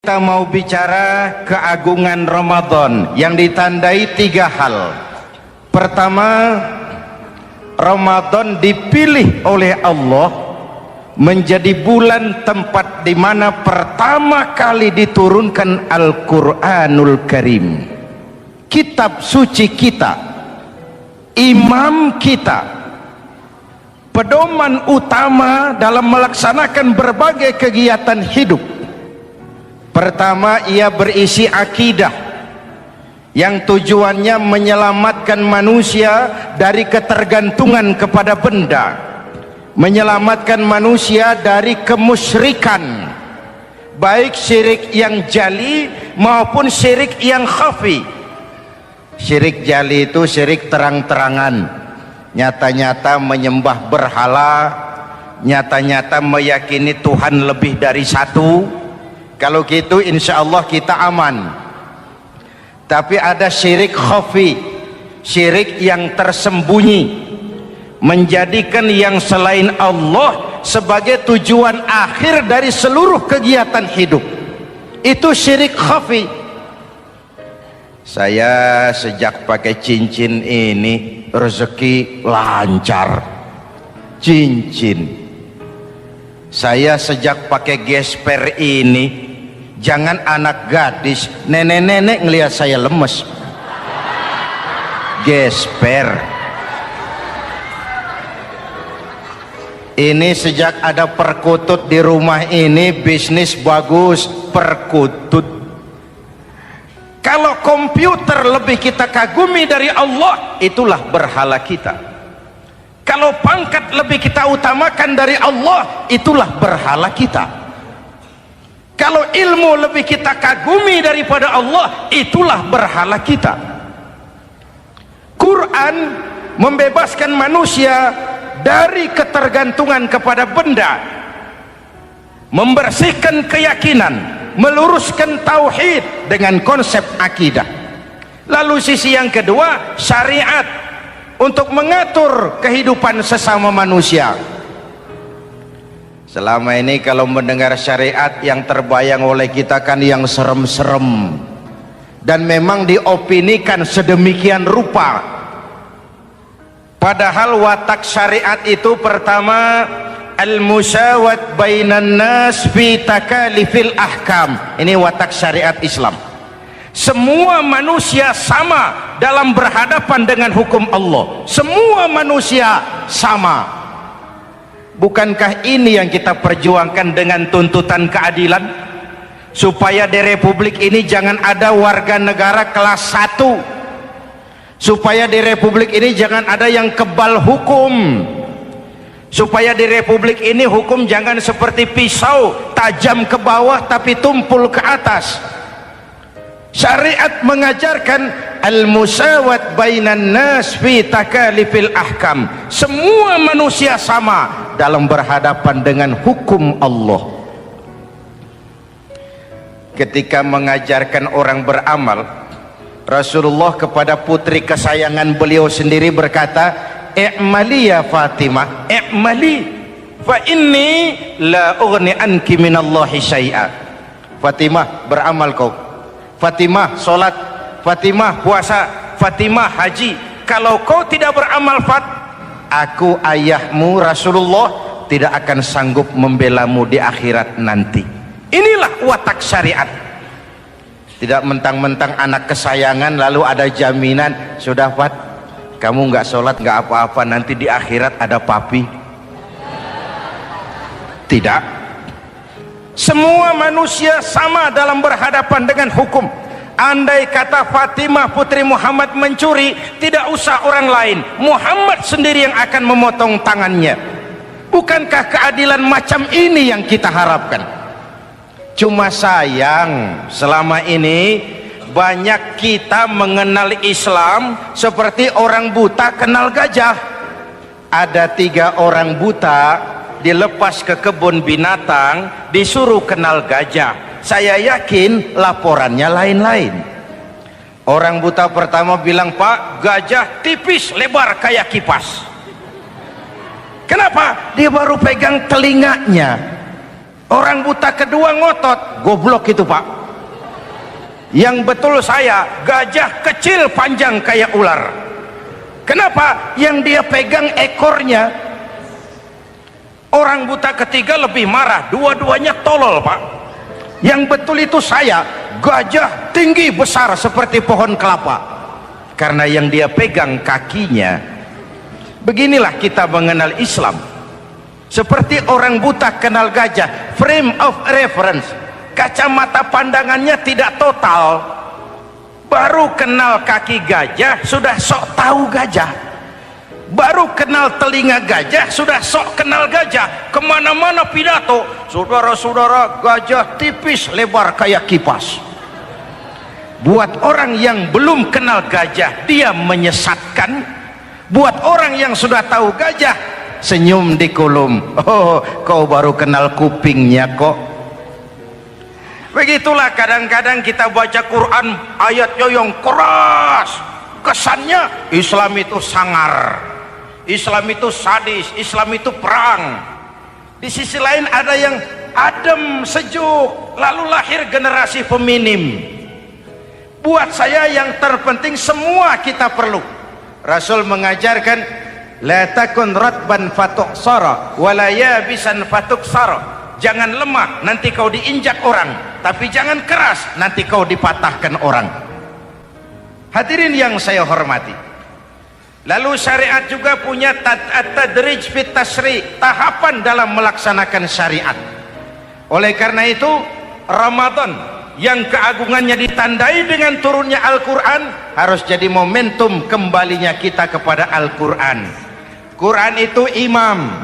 Kita mau bicara keagungan Ramadan yang ditandai 3 hal. Pertama, Ramadan dipilih oleh Allah menjadi bulan tempat di mana pertama kali diturunkan Al-Quranul Karim, kitab suci kita, imam kita, pedoman utama dalam melaksanakan berbagai kegiatan hidup. Pertama, ia berisi akidah yang tujuannya menyelamatkan manusia dari ketergantungan kepada benda, menyelamatkan manusia dari kemusyrikan, baik syirik yang jali maupun syirik yang khafi. Syirik jali itu syirik terang-terangan, nyata-nyata menyembah berhala, nyata-nyata meyakini Tuhan lebih dari satu. Kalau gitu insya Allah kita aman. Tapi ada syirik khafi, syirik yang tersembunyi, menjadikan yang selain Allah sebagai tujuan akhir dari seluruh kegiatan hidup. Itu syirik khafi. Saya sejak pakai cincin ini rezeki lancar. Cincin. Saya sejak pakai gesper ini, jangan anak gadis, nenek-nenek ngelihat saya lemes. Gesper. Ini sejak ada perkutut di rumah ini, bisnis bagus. Perkutut. Kalau komputer lebih kita kagumi dari Allah, itulah berhala kita. Kalau pangkat lebih kita utamakan dari Allah, itulah berhala kita. Kalau ilmu lebih kita kagumi daripada Allah, itulah berhala kita. Quran membebaskan manusia dari ketergantungan kepada benda, membersihkan keyakinan, meluruskan tauhid dengan konsep akidah. Lalu sisi yang kedua, syariat untuk mengatur kehidupan sesama manusia. Selama ini kalau mendengar syariat, yang terbayang oleh kita kan yang serem-serem, dan memang diopinikan sedemikian rupa. Padahal watak syariat itu pertama, al-musawat bainan nas fi takalifil ahkam. Ini watak syariat Islam. Semua manusia sama dalam berhadapan dengan hukum Allah. Semua manusia sama. Bukankah ini yang kita perjuangkan dengan tuntutan keadilan? Supaya di Republik ini jangan ada warga negara kelas 1. Supaya di Republik ini jangan ada yang kebal hukum. Supaya di Republik ini hukum jangan seperti pisau, tajam ke bawah tapi tumpul ke atas. Syariat mengajarkan al-musawat bainan nas fi takalifil ahkam. Semua manusia sama dalam berhadapan dengan hukum Allah. Ketika mengajarkan orang beramal, Rasulullah kepada putri kesayangan beliau sendiri berkata, "I'mali ya Fatimah, i'mali fa inni la ughni anki minallahi syai'a." Fatimah, beramal kau. Fatimah sholat, Fatimah puasa, Fatimah haji. Kalau kau tidak beramal, aku ayahmu Rasulullah tidak akan sanggup membelamu di akhirat nanti. Inilah watak syariat. Tidak mentang-mentang anak kesayangan lalu ada jaminan, sudah Fat, kamu nggak sholat nggak apa-apa, nanti di akhirat ada papi. Tidak. Semua manusia sama dalam berhadapan dengan hukum. Andai kata Fatimah putri Muhammad mencuri, tidak usah orang lain, Muhammad sendiri yang akan memotong tangannya. Bukankah keadilan macam ini yang kita harapkan? Cuma sayang, selama ini banyak kita mengenal Islam seperti orang buta kenal gajah. Ada 3 orang buta dilepas ke kebun binatang, disuruh kenal gajah. Saya yakin laporannya lain-lain. Orang buta pertama bilang, "Pak, gajah tipis lebar kayak kipas." Kenapa? Dia baru pegang telinganya. Orang buta kedua ngotot, goblok itu Pak. Yang betul saya, gajah kecil panjang kayak ular. Kenapa? Yang dia pegang ekornya. Orang buta ketiga lebih marah, dua-duanya tolol Pak. Yang betul itu saya, gajah tinggi besar seperti pohon kelapa, karena yang dia pegang kakinya. Beginilah kita mengenal Islam. Seperti orang buta kenal gajah, frame of reference, kacamata pandangannya tidak total. Baru kenal kaki gajah sudah sok tahu gajah, baru kenal telinga gajah sudah sok kenal gajah. Kemana-mana pidato, saudara-saudara, gajah tipis lebar kayak kipas. Buat orang yang belum kenal gajah, dia menyesatkan. Buat orang yang sudah tahu gajah, senyum di kolom. Oh, kau baru kenal kupingnya kok. Begitulah kadang-kadang kita baca Quran, ayatnya yang keras, kesannya Islam itu sangar, Islam itu sadis, Islam itu perang. Di sisi lain ada yang adem, sejuk, lalu lahir generasi feminim. Buat saya yang terpenting semua kita perlu. Rasul mengajarkan, la takun ratban fatuksara wala yabisan fatuksara. Jangan lemah, nanti kau diinjak orang, tapi jangan keras, nanti kau dipatahkan orang. Hadirin yang saya hormati, lalu syariat juga punya at-tadrij fit tasri', tahapan dalam melaksanakan syariat. Oleh karena itu, Ramadan yang keagungannya ditandai dengan turunnya Al-Quran harus jadi momentum kembalinya kita kepada Al-Quran. Quran itu imam,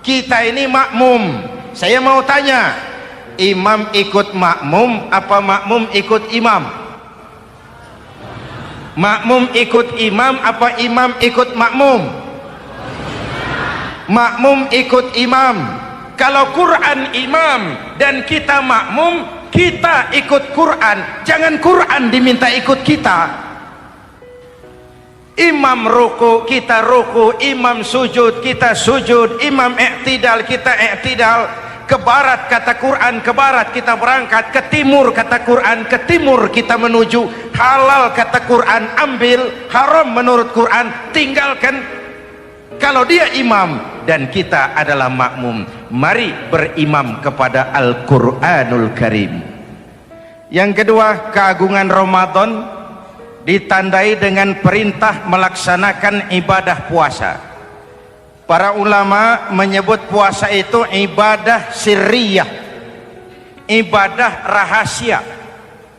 kita ini makmum. Saya mau tanya, imam ikut makmum apa makmum ikut imam? Makmum ikut imam apa imam ikut makmum? Makmum ikut imam. Kalau Quran imam dan kita makmum, kita ikut Quran, jangan Quran diminta ikut kita. Imam ruku, kita ruku, imam sujud, kita sujud, imam i'tidal, kita i'tidal. Ke barat kata Quran, ke barat kita berangkat, ke timur kata Quran, ke timur kita menuju. Halal kata Quran, ambil, haram menurut Quran, tinggalkan. Kalau dia imam dan kita adalah makmum, mari berimam kepada Al-Quranul Karim. Yang kedua, keagungan Ramadan ditandai dengan perintah melaksanakan ibadah puasa. Para ulama menyebut puasa itu ibadah sirriyah, ibadah rahasia,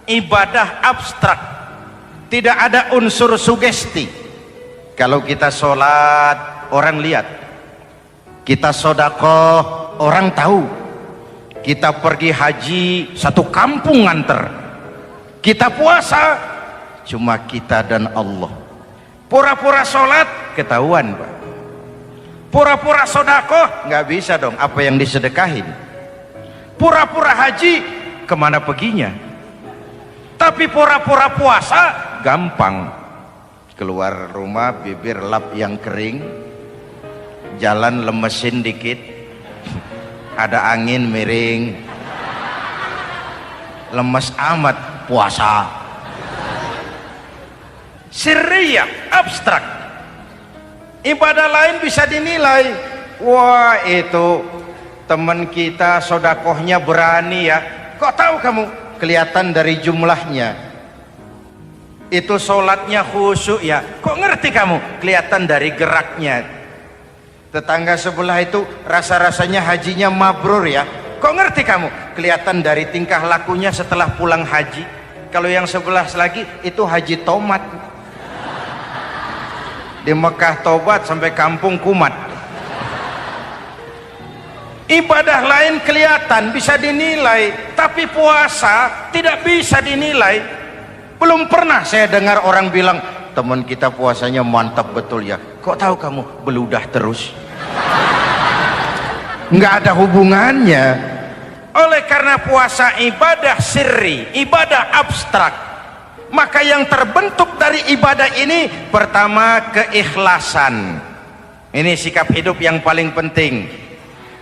ibadah abstrak, tidak ada unsur sugesti. Kalau kita sholat, orang lihat. Kita sedekah, orang tahu. Kita pergi haji, satu kampung nganter. Kita puasa, cuma kita dan Allah. Pura-pura sholat, ketahuan Pak. Pura-pura sedekah, nggak bisa dong, apa yang disedekahin. Pura-pura haji, kemana perginya? Tapi pura-pura puasa, gampang. Keluar rumah, bibir lap yang kering, jalan lemesin dikit, ada angin miring, lemes amat puasa. Sirriyah, abstrak. Ibadah lain bisa dinilai, wah itu teman kita sodakohnya berani ya. Kok tahu kamu? Kelihatan dari jumlahnya. Itu sholatnya khusyuk ya. Kok ngerti kamu? Kelihatan dari geraknya. Tetangga sebelah itu rasa-rasanya hajinya mabrur ya. Kok ngerti kamu? Kelihatan dari tingkah lakunya setelah pulang haji. Kalau yang sebelah lagi itu haji tomat. Di Mekah tobat sampai kampung kumat. Ibadah lain kelihatan bisa dinilai, tapi puasa tidak bisa dinilai. Belum pernah saya dengar orang bilang, teman kita puasanya mantap betul ya. Kok tahu kamu? Beludah terus. Nggak ada hubungannya. Oleh karena puasa ibadah sirri, ibadah abstrak, maka yang terbentuk dari ibadah ini pertama keikhlasan. Ini sikap hidup yang paling penting.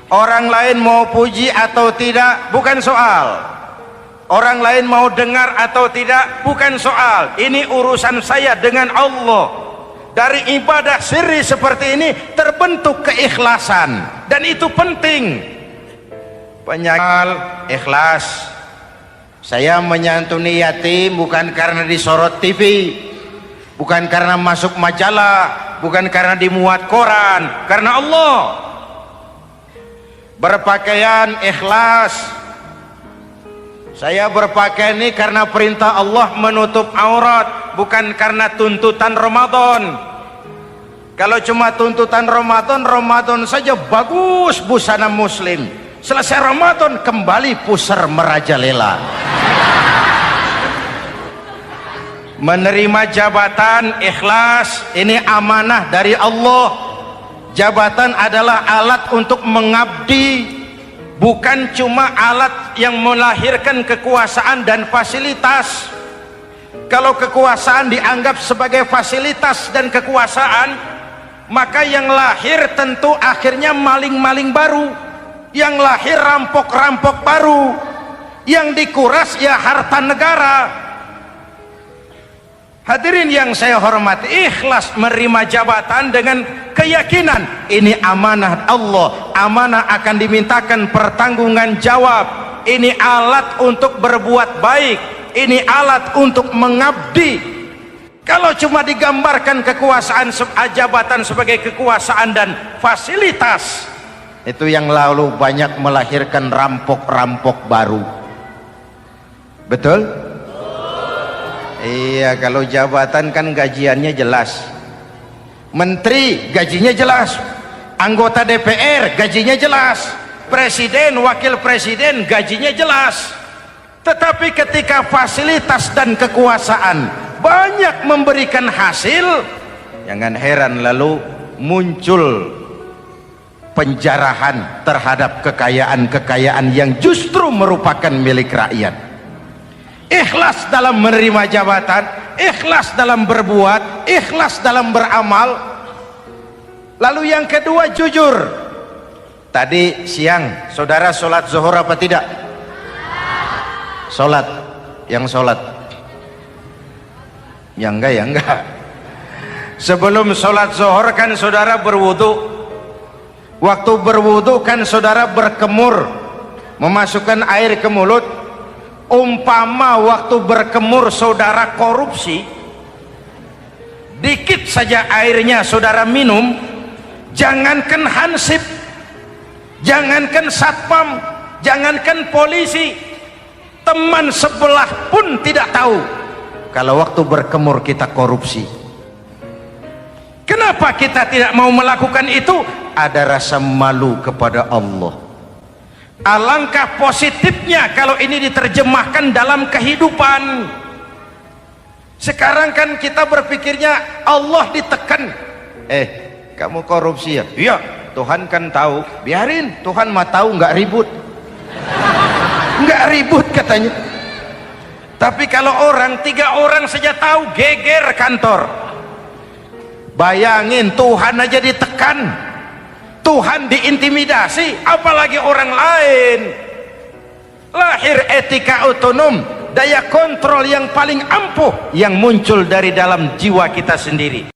Orang lain mau puji atau tidak bukan soal, Orang lain mau dengar atau tidak bukan soal, ini urusan saya dengan Allah. Dari ibadah sirri seperti ini terbentuk keikhlasan, dan itu penting. Penyakal ikhlas. Saya menyantuni yatim bukan karena disorot TV, bukan karena masuk majalah, bukan karena dimuat koran, karena Allah. Berpakaian ikhlas. Saya berpakaian ini karena perintah Allah menutup aurat, bukan karena tuntutan Ramadan. Kalau cuma tuntutan Ramadan, Ramadan saja bagus busana muslim. Selesai Ramadan kembali pusar merajalela. Menerima jabatan ikhlas, ini amanah dari Allah. Jabatan adalah alat untuk mengabdi, bukan cuma alat yang melahirkan kekuasaan dan fasilitas. Kalau kekuasaan dianggap sebagai fasilitas dan kekuasaan, maka yang lahir tentu akhirnya maling-maling baru, yang lahir rampok-rampok baru, yang dikuras ya harta negara. Hadirin yang saya hormati, ikhlas menerima jabatan dengan keyakinan ini amanah Allah, amanah akan dimintakan pertanggungan jawab. Ini alat untuk berbuat baik, ini alat untuk mengabdi. Kalau cuma digambarkan kekuasaan jabatan sebagai kekuasaan dan fasilitas, itu yang lalu banyak melahirkan rampok-rampok baru. Betul? Iya, kalau jabatan kan gajiannya jelas. Menteri gajinya jelas, anggota DPR gajinya jelas, presiden, wakil presiden gajinya jelas. Tetapi ketika fasilitas dan kekuasaan banyak memberikan hasil, jangan heran lalu muncul penjarahan terhadap kekayaan-kekayaan yang justru merupakan milik rakyat. Ikhlas dalam menerima jabatan, ikhlas dalam berbuat, ikhlas dalam beramal. Lalu yang kedua, jujur. Tadi siang saudara sholat zuhur apa tidak? Sholat. Yang sholat? Ya enggak, ya enggak. Sebelum sholat zuhur kan saudara berwudu. Waktu berwudu kan saudara berkemur, memasukkan air ke mulut. Umpama waktu berkemur saudara korupsi, dikit saja airnya saudara minum, jangankan hansip, jangankan satpam, jangankan polisi, teman sebelah pun tidak tahu kalau waktu berkemur kita korupsi. Kenapa kita tidak mau melakukan itu? Ada rasa malu kepada Allah. Alangkah positifnya kalau ini diterjemahkan dalam kehidupan. Sekarang kan kita berpikirnya Allah ditekan. Kamu korupsi ya? Iya, Tuhan kan tahu. Biarin, Tuhan mah tahu, nggak ribut. Nggak ribut katanya. Tapi kalau orang, 3 orang saja tahu, geger kantor. Bayangin, Tuhan aja ditekan, Tuhan diintimidasi, apalagi orang lain. Lahir etika otonom, daya kontrol yang paling ampuh yang muncul dari dalam jiwa kita sendiri.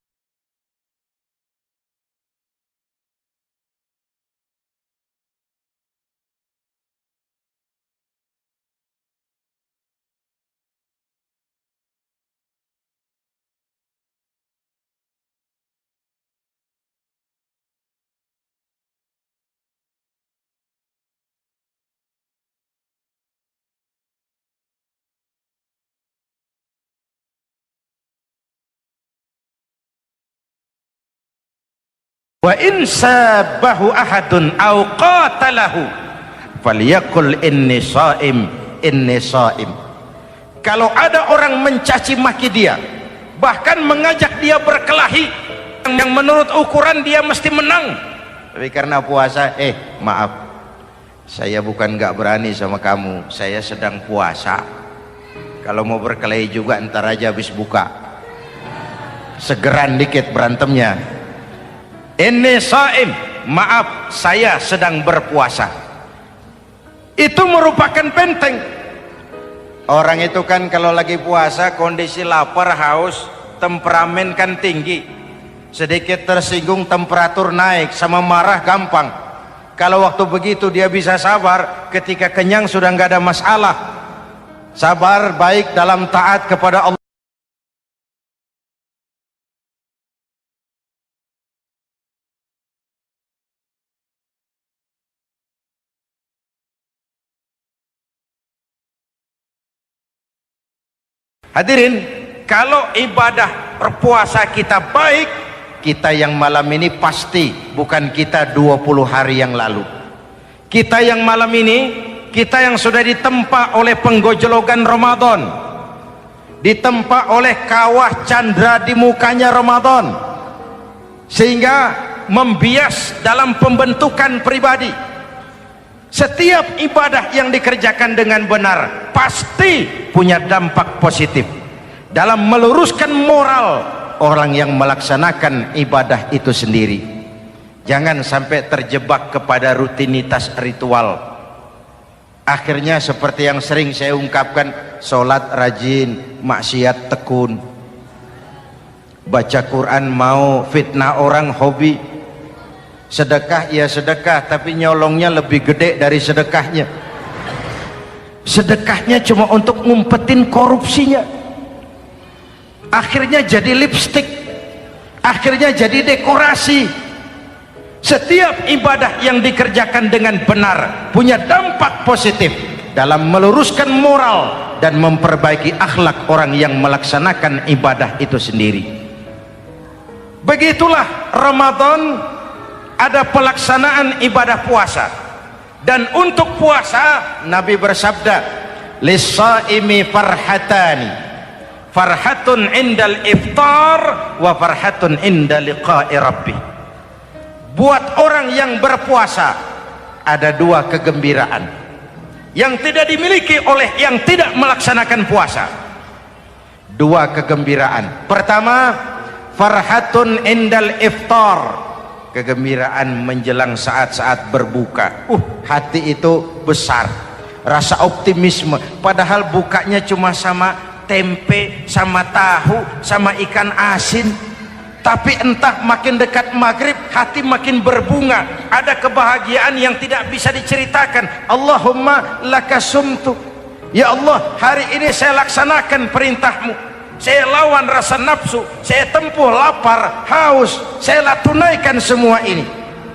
Wa in sabahu ahadun aw qatalahu falyaqul inni shaim, inni shaim. Kalau ada orang mencaci maki dia, bahkan mengajak dia berkelahi yang menurut ukuran dia mesti menang, tapi karena puasa, maaf, saya bukan gak berani sama kamu, saya sedang puasa. Kalau mau berkelahi juga ntar aja habis buka, segeran dikit berantemnya. Inni shaim, maaf saya sedang berpuasa. Itu merupakan benteng. Orang itu kan kalau lagi puasa kondisi lapar, haus, temperamen kan tinggi, sedikit tersinggung temperatur naik, sama marah gampang. Kalau waktu begitu dia bisa sabar, ketika kenyang sudah nggak ada masalah. Sabar baik dalam taat kepada Allah. Hadirin, kalau ibadah berpuasa kita baik, kita yang malam ini pasti bukan kita 20 hari yang lalu. Kita yang malam ini, kita yang sudah ditempa oleh penggojologan Ramadan, ditempa oleh kawah candra di mukanya Ramadan, sehingga membias dalam pembentukan pribadi. Setiap ibadah yang dikerjakan dengan benar pasti punya dampak positif dalam meluruskan moral orang yang melaksanakan ibadah itu sendiri. Jangan sampai terjebak kepada rutinitas ritual. Akhirnya seperti yang sering saya ungkapkan, sholat rajin, maksiat tekun, baca Quran mau, fitnah orang hobi, sedekah ya sedekah tapi nyolongnya lebih gede dari sedekahnya. Sedekahnya cuma untuk ngumpetin korupsinya. Akhirnya jadi lipstik, akhirnya jadi dekorasi. Setiap ibadah yang dikerjakan dengan benar punya dampak positif dalam meluruskan moral dan memperbaiki akhlak orang yang melaksanakan ibadah itu sendiri. Begitulah Ramadan, ada pelaksanaan ibadah puasa. Dan untuk puasa Nabi bersabda, lis-shaimi farhatani, farhatun indal iftar wa farhatun inda liqa'i rabbih. Buat orang yang berpuasa ada dua kegembiraan yang tidak dimiliki oleh yang tidak melaksanakan puasa. Dua kegembiraan. Pertama, farhatun indal iftar, kegembiraan menjelang saat-saat berbuka. Hati itu besar, rasa optimisme, padahal bukanya cuma sama tempe, sama tahu, sama ikan asin. Tapi entah makin dekat maghrib hati makin berbunga, ada kebahagiaan yang tidak bisa diceritakan. Allahumma lakasumtu, ya Allah hari ini saya laksanakan perintahmu, saya lawan rasa nafsu, saya tempuh lapar, haus, saya tunaikan semua ini.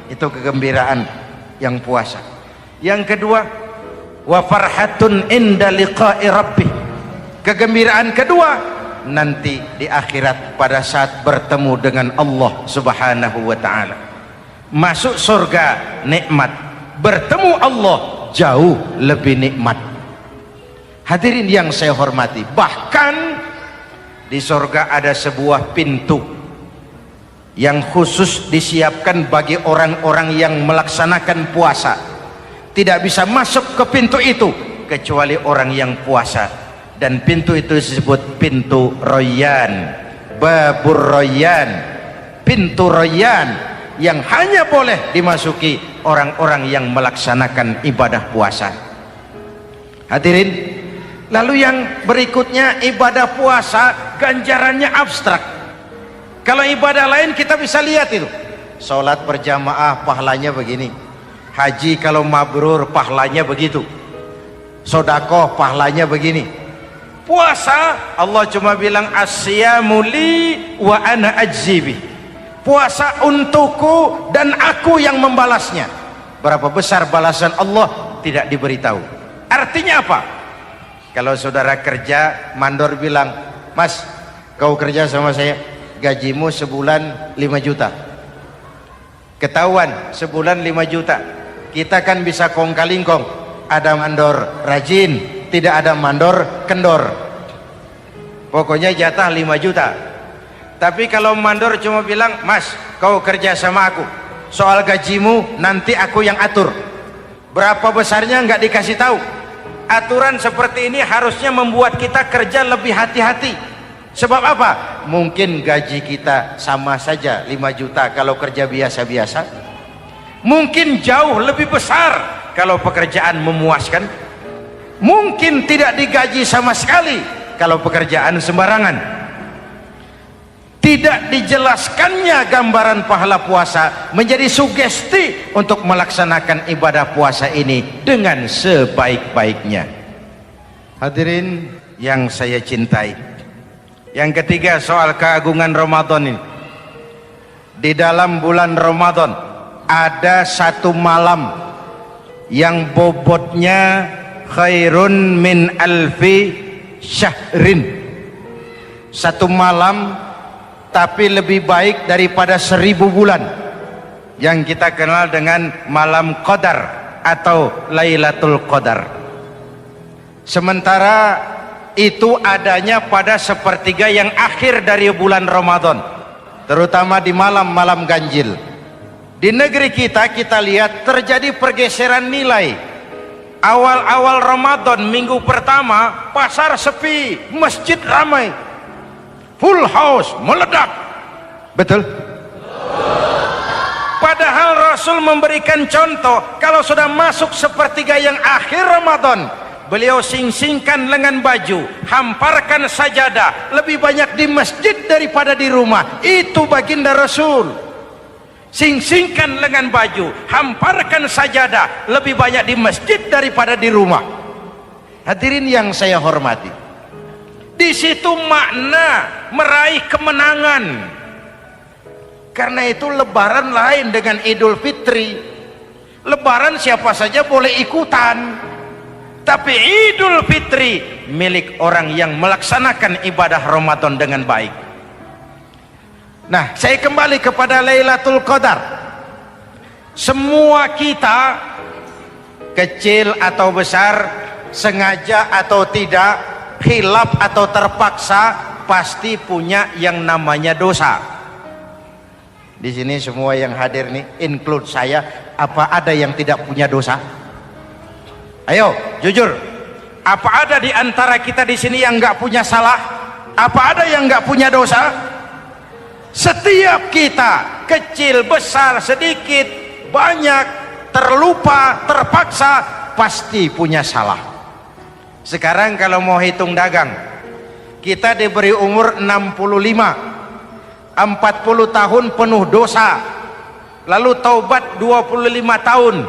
Itu kegembiraan yang puasa. Yang kedua, wa farhatun inda liqa'i rabbih, kegembiraan kedua nanti di akhirat pada saat bertemu dengan Allah subhanahu wa ta'ala. Masuk surga nikmat, bertemu Allah jauh lebih nikmat. Hadirin yang saya hormati, bahkan di surga ada sebuah pintu yang khusus disiapkan bagi orang-orang yang melaksanakan puasa. Tidak bisa masuk ke pintu itu kecuali orang yang puasa. Dan pintu itu disebut pintu Rayyan, Babur Rayyan, pintu Rayyan, yang hanya boleh dimasuki orang-orang yang melaksanakan ibadah puasa. Hadirin, lalu yang berikutnya ibadah puasa ganjarannya abstrak. Kalau ibadah lain kita bisa lihat itu, sholat berjamaah pahalanya begini, haji kalau mabrur pahalanya begitu, sodakoh pahalanya begini. Puasa Allah cuma bilang asyamu li wa ana ajzibi, puasa untukku dan aku yang membalasnya. Berapa besar balasan Allah tidak diberitahu. Artinya apa? Kalau saudara kerja, mandor bilang, mas kau kerja sama saya, gajimu sebulan 5 juta, ketahuan sebulan 5 juta, kita kan bisa kong kaling kong, ada mandor rajin, tidak ada mandor kendor, pokoknya jatah 5 juta. Tapi kalau mandor cuma bilang, mas kau kerja sama aku, soal gajimu nanti aku yang atur, berapa besarnya nggak dikasih tahu. Aturan seperti ini harusnya membuat kita kerja lebih hati-hati. Sebab apa? Mungkin gaji kita sama saja 5 juta kalau kerja biasa-biasa, mungkin jauh lebih besar kalau pekerjaan memuaskan. mungkin tidak digaji sama sekali kalau pekerjaan sembarangan. Tidak dijelaskannya gambaran pahala puasa menjadi sugesti untuk melaksanakan ibadah puasa ini dengan sebaik-baiknya. Hadirin yang saya cintai, yang ketiga soal keagungan Ramadan ini. Di dalam bulan Ramadan ada satu malam yang bobotnya khairun min alfi syahrin. Satu malam tapi lebih baik daripada 1000 bulan, yang kita kenal dengan malam Qadar atau Lailatul Qadar. Sementara itu adanya pada sepertiga yang akhir dari bulan Ramadan, terutama di malam-malam ganjil. Di negeri kita lihat terjadi pergeseran nilai. Awal-awal Ramadan, minggu pertama pasar sepi, masjid ramai, full house, meledak. Betul? Padahal Rasul memberikan contoh, kalau sudah masuk sepertiga yang akhir Ramadan, beliau sing-singkan lengan baju, hamparkan sajadah, lebih banyak di masjid daripada di rumah. Itu baginda Rasul. Sing-singkan lengan baju, hamparkan sajadah, lebih banyak di masjid daripada di rumah. Hadirin yang saya hormati, di situ makna meraih kemenangan. Karena itu lebaran lain dengan Idul Fitri. Lebaran siapa saja boleh ikutan, tapi Idul Fitri milik orang yang melaksanakan ibadah Ramadan dengan baik. Nah, saya kembali kepada Lailatul Qadar. Semua kita, kecil atau besar, sengaja atau tidak, khilaf atau terpaksa, pasti punya yang namanya dosa. Di sini semua yang hadir nih, include saya, apa ada yang tidak punya dosa? Ayo, jujur. Apa ada di antara kita di sini yang nggak punya salah? Apa ada yang nggak punya dosa? Setiap kita, kecil, besar, sedikit, banyak, terlupa, terpaksa, pasti punya salah. Sekarang kalau mau hitung dagang, kita diberi umur 65, 40 tahun penuh dosa, lalu taubat 25 tahun.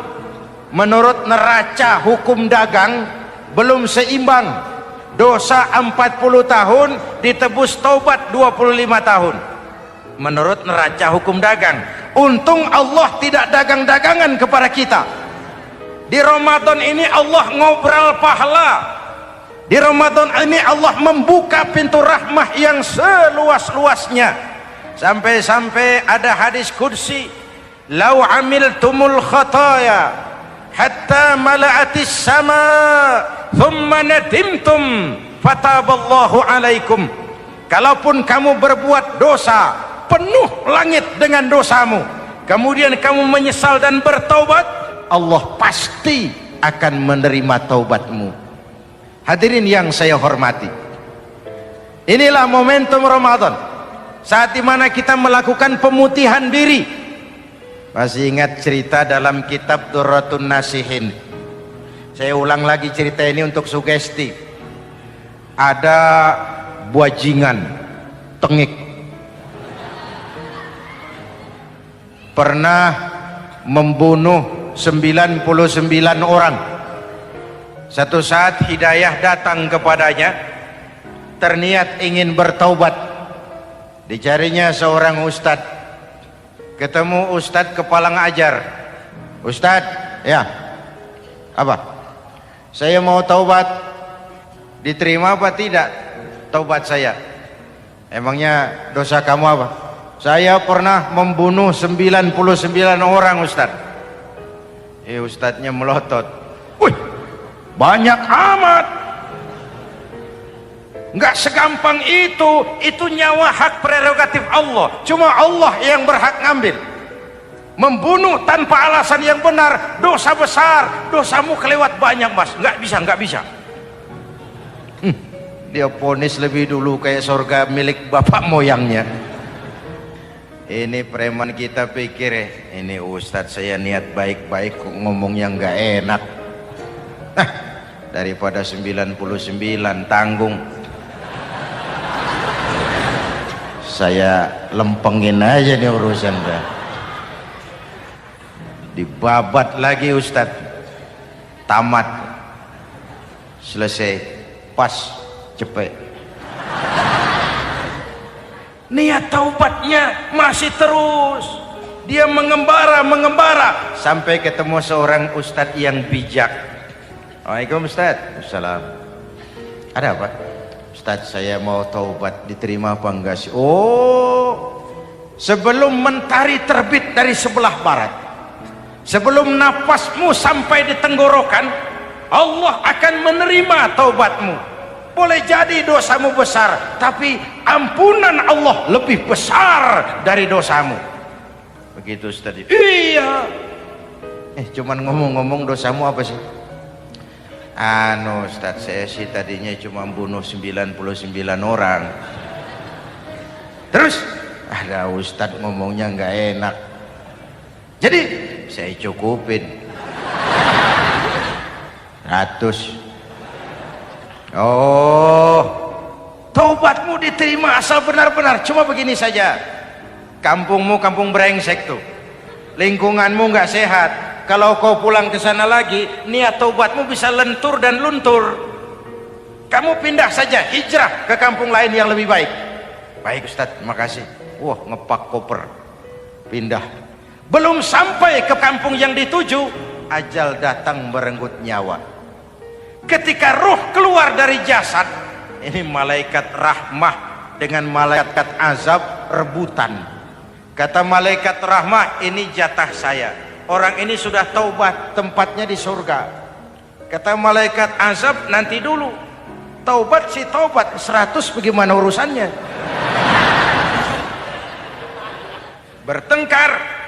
Menurut neraca hukum dagang belum seimbang. Dosa 40 tahun ditebus taubat 25 tahun. Menurut neraca hukum dagang. Untung Allah tidak dagang-dagangan kepada kita. Di Ramadan ini Allah ngobrol pahala. Di Ramadan ini Allah membuka pintu rahmah yang seluas-luasnya. Sampai-sampai ada hadis qudsi, "Lau amiltumul khataya hatta mala'atis sama thumma nadimtum fataballahu alaikum." Kalaupun kamu berbuat dosa, penuh langit dengan dosamu, kemudian kamu menyesal dan bertaubat, Allah pasti akan menerima taubatmu. Hadirin yang saya hormati, inilah momentum Ramadan, saat dimana kita melakukan pemutihan diri. Masih ingat cerita dalam kitab Durratun Nasihin? Saya ulang lagi cerita ini untuk sugesti. Ada buajingan tengik pernah membunuh 99 orang. Satu saat hidayah datang kepadanya, terniat ingin bertaubat. Dicarinya seorang ustadz, ketemu ustadz kepala ngajar. Ustadz, ya, apa? Saya mau taubat, diterima apa tidak taubat saya? Emangnya dosa kamu apa? Saya pernah membunuh 99 orang, Ustaz. Ustadznya melotot. Wih, banyak amat. Nggak segampang itu nyawa hak prerogatif Allah. Cuma Allah yang berhak ngambil. Membunuh tanpa alasan yang benar, dosa besar. Dosamu kelewat banyak, Mas. Nggak bisa. Dia vonis lebih dulu kayak surga milik bapak moyangnya. Ini preman kita pikir ini ustadz saya niat baik-baik kok ngomong yang nggak enak. daripada 99 tanggung. Saya lempengin aja nih urusan dah. Dibabat lagi Ustadz, tamat, selesai, pas, cepet. Niat taubatnya masih terus, dia mengembara sampai ketemu seorang ustadz yang bijak. Waalaikumsalam Ustadz. Assalam. Ada apa? Ustadz, saya mau taubat, diterima apa enggak sih? Oh, sebelum mentari terbit dari sebelah barat, sebelum nafasmu sampai di tenggorokan, Allah akan menerima taubatmu. Boleh jadi dosamu besar, tapi ampunan Allah lebih besar dari dosamu. Begitu Ustaz. Iya. Cuman ngomong-ngomong, dosamu apa sih? Ustaz, saya sih tadinya cuma bunuh 99 orang. Terus ada Ustaz ngomongnya nggak enak, jadi saya cukupin 100. Oh, taubatmu diterima asal benar-benar. Cuma begini saja, kampungmu kampung brengsek tuh, lingkunganmu nggak sehat. Kalau kau pulang ke sana lagi, niat taubatmu bisa lentur dan luntur. Kamu pindah saja, hijrah ke kampung lain yang lebih baik. Baik Ustadz, terima kasih. Wah, ngepak koper, pindah. Belum sampai ke kampung yang dituju, ajal datang merenggut nyawa. Ketika ruh keluar dari jasad, ini malaikat rahmah dengan malaikat azab rebutan. Kata malaikat rahmah, ini jatah saya, orang ini sudah taubat, tempatnya di surga. Kata malaikat azab, nanti dulu, taubat si taubat, 100 bagaimana urusannya? Bertengkar.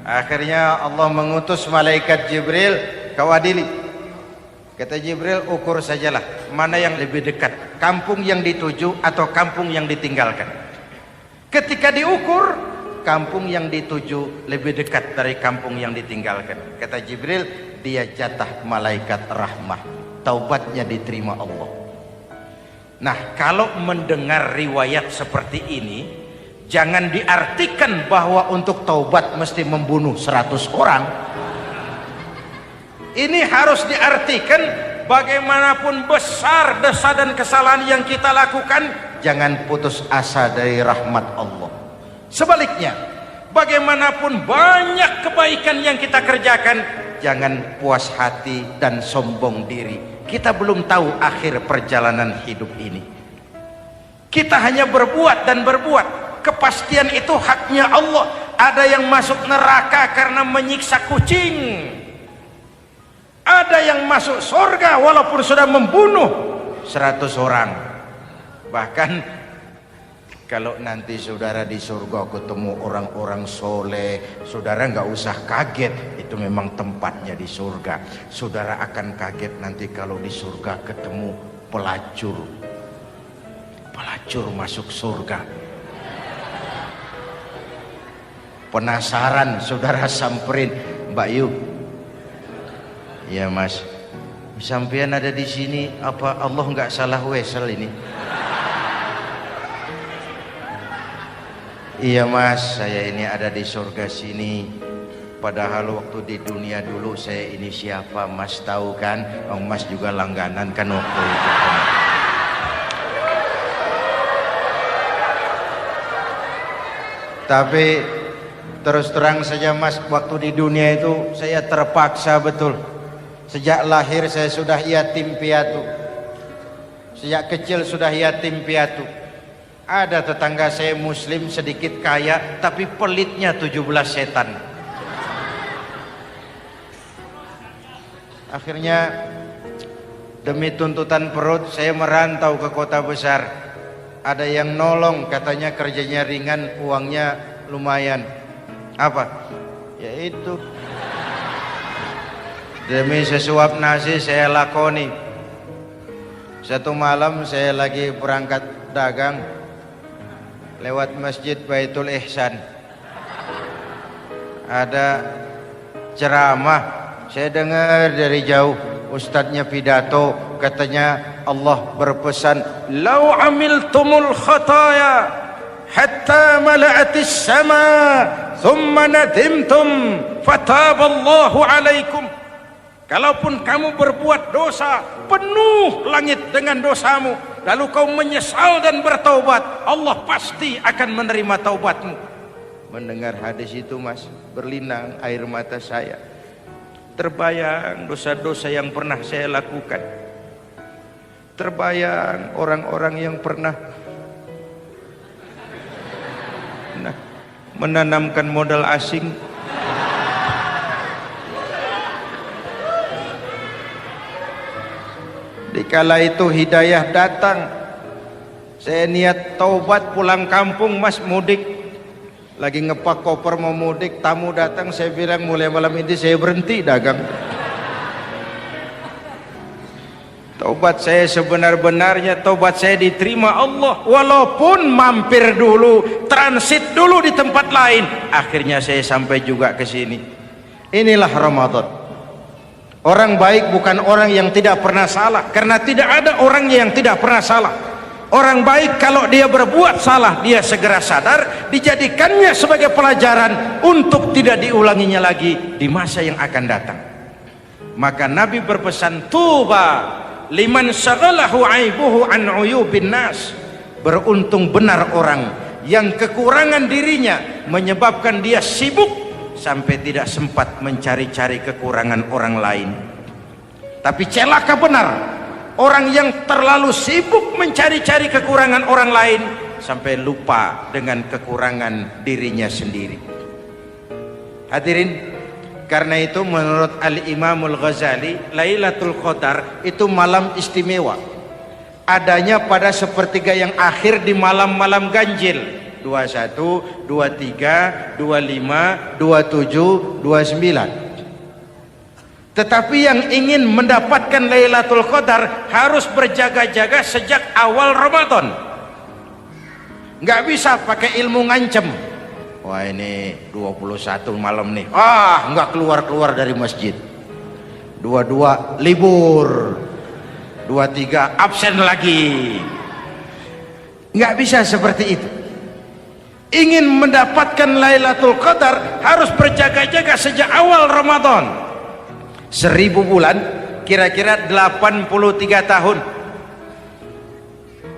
Akhirnya Allah mengutus malaikat Jibril, kau adili. Kata Jibril, ukur sajalah mana yang lebih dekat, kampung yang dituju atau kampung yang ditinggalkan. Ketika diukur, kampung yang dituju lebih dekat dari kampung yang ditinggalkan. Kata Jibril, dia jatah malaikat rahmah, taubatnya diterima Allah. Nah, kalau mendengar riwayat seperti ini, jangan diartikan bahwa untuk taubat mesti membunuh 100 orang. Ini harus diartikan bagaimanapun besar dosa dan kesalahan yang kita lakukan, jangan putus asa dari rahmat Allah. Sebaliknya, bagaimanapun banyak kebaikan yang kita kerjakan, jangan puas hati dan sombong diri. Kita belum tahu akhir perjalanan hidup ini. Kita hanya berbuat dan berbuat. Kepastian itu haknya Allah. Ada yang masuk neraka karena menyiksa kucing, ada yang masuk surga walaupun sudah membunuh 100 orang. Bahkan kalau nanti saudara di surga ketemu orang-orang soleh, saudara nggak usah kaget, itu memang tempatnya di surga. Saudara akan kaget nanti kalau di surga ketemu pelacur. Pelacur masuk surga. Penasaran, saudara samperin, Mbak Yu. Ya Mas, sampean ada di sini, apa Allah nggak salah wesel ini? Iya Mas, saya ini ada di surga sini. Padahal waktu di dunia dulu saya ini siapa Mas tahu kan? Mas juga langganan kan waktu itu. Tapi terus terang saja Mas, waktu di dunia itu saya terpaksa betul. Sejak lahir saya sudah yatim piatu. Sejak kecil sudah yatim piatu. Ada tetangga saya muslim sedikit kaya, tapi pelitnya 17 setan. Akhirnya demi tuntutan perut saya merantau ke kota besar. Ada yang nolong, katanya kerjanya ringan, uangnya lumayan. Apa? Yaitu demi sesuap nasi saya lakoni. Satu malam saya lagi berangkat dagang, lewat masjid Baitul Ihsan, ada ceramah. Saya dengar dari jauh, Ustadznya pidato, katanya Allah berpesan, "Lau amiltumul khataya hatta mala'atis sama, thumma nadimtum, fataballahu alaikum." Kalaupun kamu berbuat dosa, penuh langit dengan dosamu, lalu kau menyesal dan bertaubat, Allah pasti akan menerima taubatmu. Mendengar hadis itu, Mas, berlinang air mata saya. Terbayang dosa-dosa yang pernah saya lakukan. Terbayang orang-orang yang pernah menanamkan modal asing. Dikala itu hidayah datang, saya niat taubat pulang kampung, Mas, mudik. Lagi ngepak koper mau mudik, tamu datang, saya bilang mulai malam ini saya berhenti dagang. Taubat saya sebenar-benarnya, taubat saya diterima Allah, walaupun mampir dulu, transit dulu di tempat lain, akhirnya saya sampai juga ke sini. Inilah Ramadan. Orang baik bukan orang yang tidak pernah salah, karena tidak ada orang yang tidak pernah salah. Orang baik kalau dia berbuat salah, dia segera sadar, dijadikannya sebagai pelajaran untuk tidak diulanginya lagi di masa yang akan datang. Maka Nabi berpesan, "Tuba liman syaghalahu aibuhu an uyubin nas." Beruntung benar orang yang kekurangan dirinya menyebabkan dia sibuk sampai tidak sempat mencari-cari kekurangan orang lain. Tapi celaka benar orang yang terlalu sibuk mencari-cari kekurangan orang lain sampai lupa dengan kekurangan dirinya sendiri. Hadirin, karena itu menurut Al-Imamul Ghazali, Lailatul Qadar itu malam istimewa. Adanya pada sepertiga yang akhir di malam-malam ganjil, 21, 23, 25, 27, 29. Tetapi yang ingin mendapatkan Lailatul Qadar harus berjaga-jaga sejak awal Ramadan. Nggak bisa pakai ilmu ngancem. Wah, ini 21 malam nih, nggak keluar-keluar dari masjid. 22 libur, 23 absen lagi. Nggak bisa seperti itu. Ingin mendapatkan Lailatul Qadar harus berjaga-jaga sejak awal Ramadan. 1000 bulan kira-kira 83 tahun.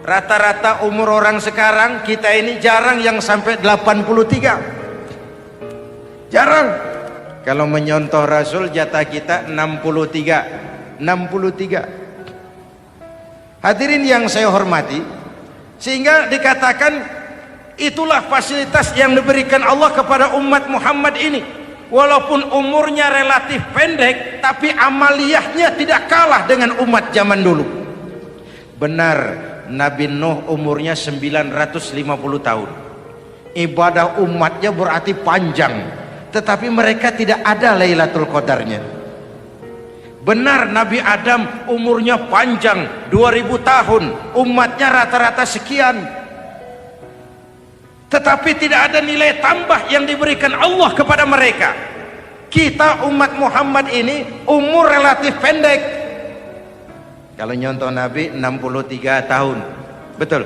Rata-rata umur orang sekarang kita ini jarang yang sampai 83. Jarang. Kalau menyontoh Rasul, jatah kita 63. 63. Hadirin yang saya hormati, sehingga dikatakan itulah fasilitas yang diberikan Allah kepada umat Muhammad ini. Walaupun umurnya relatif pendek, tapi amaliyahnya tidak kalah dengan umat zaman dulu. Benar, Nabi Nuh umurnya 950 tahun. Ibadah umatnya berarti panjang, tetapi mereka tidak ada Lailatul Qadarnya. Benar, Nabi Adam umurnya panjang, 2000 tahun, umatnya rata-rata sekian, tetapi tidak ada nilai tambah yang diberikan Allah kepada mereka. Kita umat Muhammad ini umur relatif pendek. Kalau nyontoh Nabi 63 tahun, betul.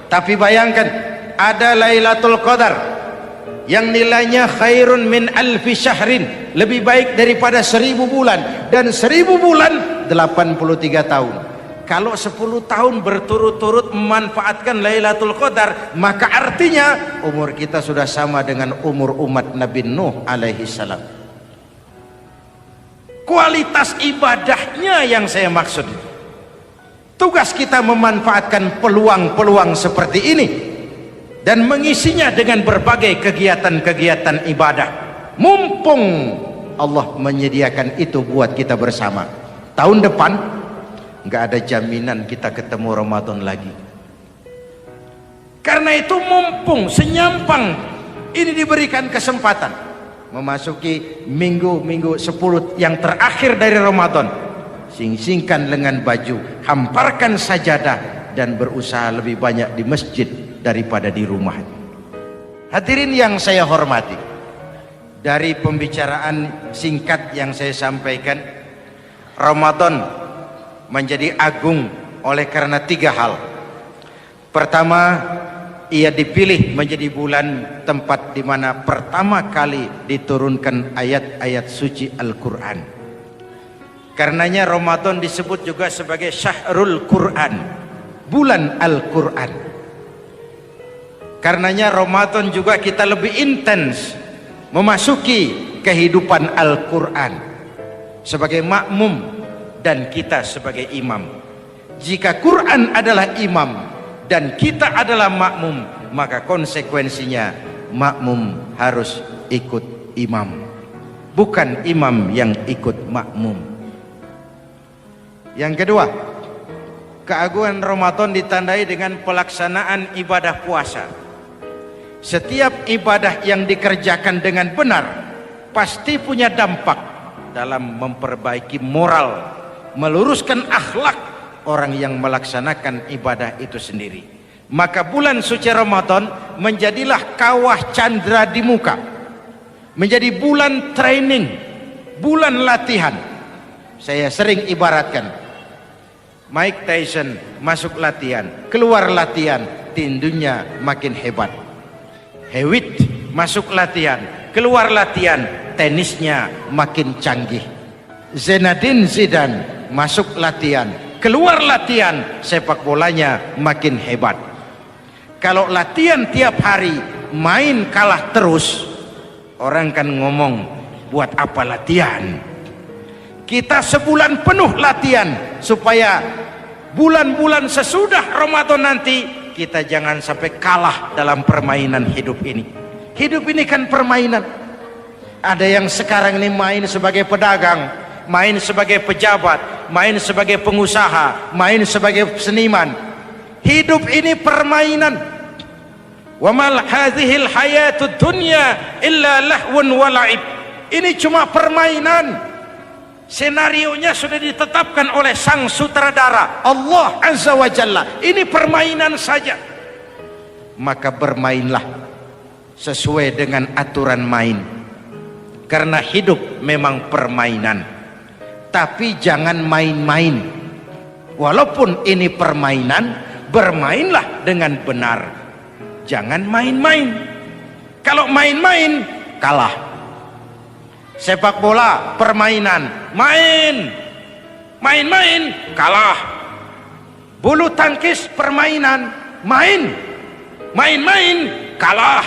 Tapi bayangkan, ada Lailatul Qadar yang nilainya khairun min alfi syahrin, lebih baik daripada 1000 bulan, dan 1000 bulan 83 tahun. Kalau 10 tahun berturut-turut memanfaatkan Lailatul Qadar, maka artinya umur kita sudah sama dengan umur umat Nabi Nuh alaihi salam. Kualitas ibadahnya yang saya maksud. Tugas kita memanfaatkan peluang-peluang seperti ini dan mengisinya dengan berbagai kegiatan-kegiatan ibadah. Mumpung Allah menyediakan itu buat kita bersama. Tahun depan nggak ada jaminan kita ketemu Ramadan lagi. Karena itu mumpung senyampang ini diberikan kesempatan memasuki minggu-minggu 10 yang terakhir dari Ramadan, sing-singkan lengan baju, hamparkan sajadah, dan berusaha lebih banyak di masjid daripada di rumah. Hadirin yang saya hormati, dari pembicaraan singkat yang saya sampaikan, Ramadan menjadi agung oleh karena 3 hal. Pertama, ia dipilih menjadi bulan tempat di mana pertama kali diturunkan ayat-ayat suci Al-Quran. Karenanya Ramadan disebut juga sebagai Syahrul Quran, bulan Al-Quran. Karenanya Ramadan juga kita lebih intens memasuki kehidupan Al-Quran sebagai makmum dan kita sebagai imam. Jika Quran adalah imam dan kita adalah makmum, maka konsekuensinya makmum harus ikut imam, bukan imam yang ikut makmum. Yang kedua, keagungan Ramadan ditandai dengan pelaksanaan ibadah puasa. Setiap ibadah yang dikerjakan dengan benar pasti punya dampak dalam memperbaiki moral, meluruskan akhlak orang yang melaksanakan ibadah itu sendiri. Maka bulan suci Ramadan menjadilah kawah candra di muka, menjadi bulan training, bulan latihan. Saya sering ibaratkan, Mike Tyson masuk latihan, keluar latihan, tindunya makin hebat. Hewitt masuk latihan, keluar latihan, tenisnya makin canggih. Zinedine Zidane masuk latihan, keluar latihan, sepak bolanya makin hebat. Kalau latihan tiap hari, main kalah terus, orang kan ngomong, buat apa latihan? Kita sebulan penuh latihan supaya bulan-bulan sesudah Ramadan nanti kita jangan sampai kalah dalam permainan hidup ini. Hidup ini kan permainan. Ada yang sekarang ini main sebagai pedagang, main sebagai pejabat, main sebagai pengusaha, main sebagai seniman. Hidup ini permainan. Wa mal hadhil hayatud dunya illa lahwun wa la'ib. Ini cuma permainan. Senarionya sudah ditetapkan oleh sang sutradara Allah Azza wa Jalla. Ini permainan saja. Maka bermainlah sesuai dengan aturan main, karena hidup memang permainan. Tapi jangan main-main. Walaupun ini permainan, bermainlah dengan benar. Jangan main-main. Kalau main-main, kalah. Sepak bola permainan, main-main kalah. Bulu tangkis permainan, main-main kalah.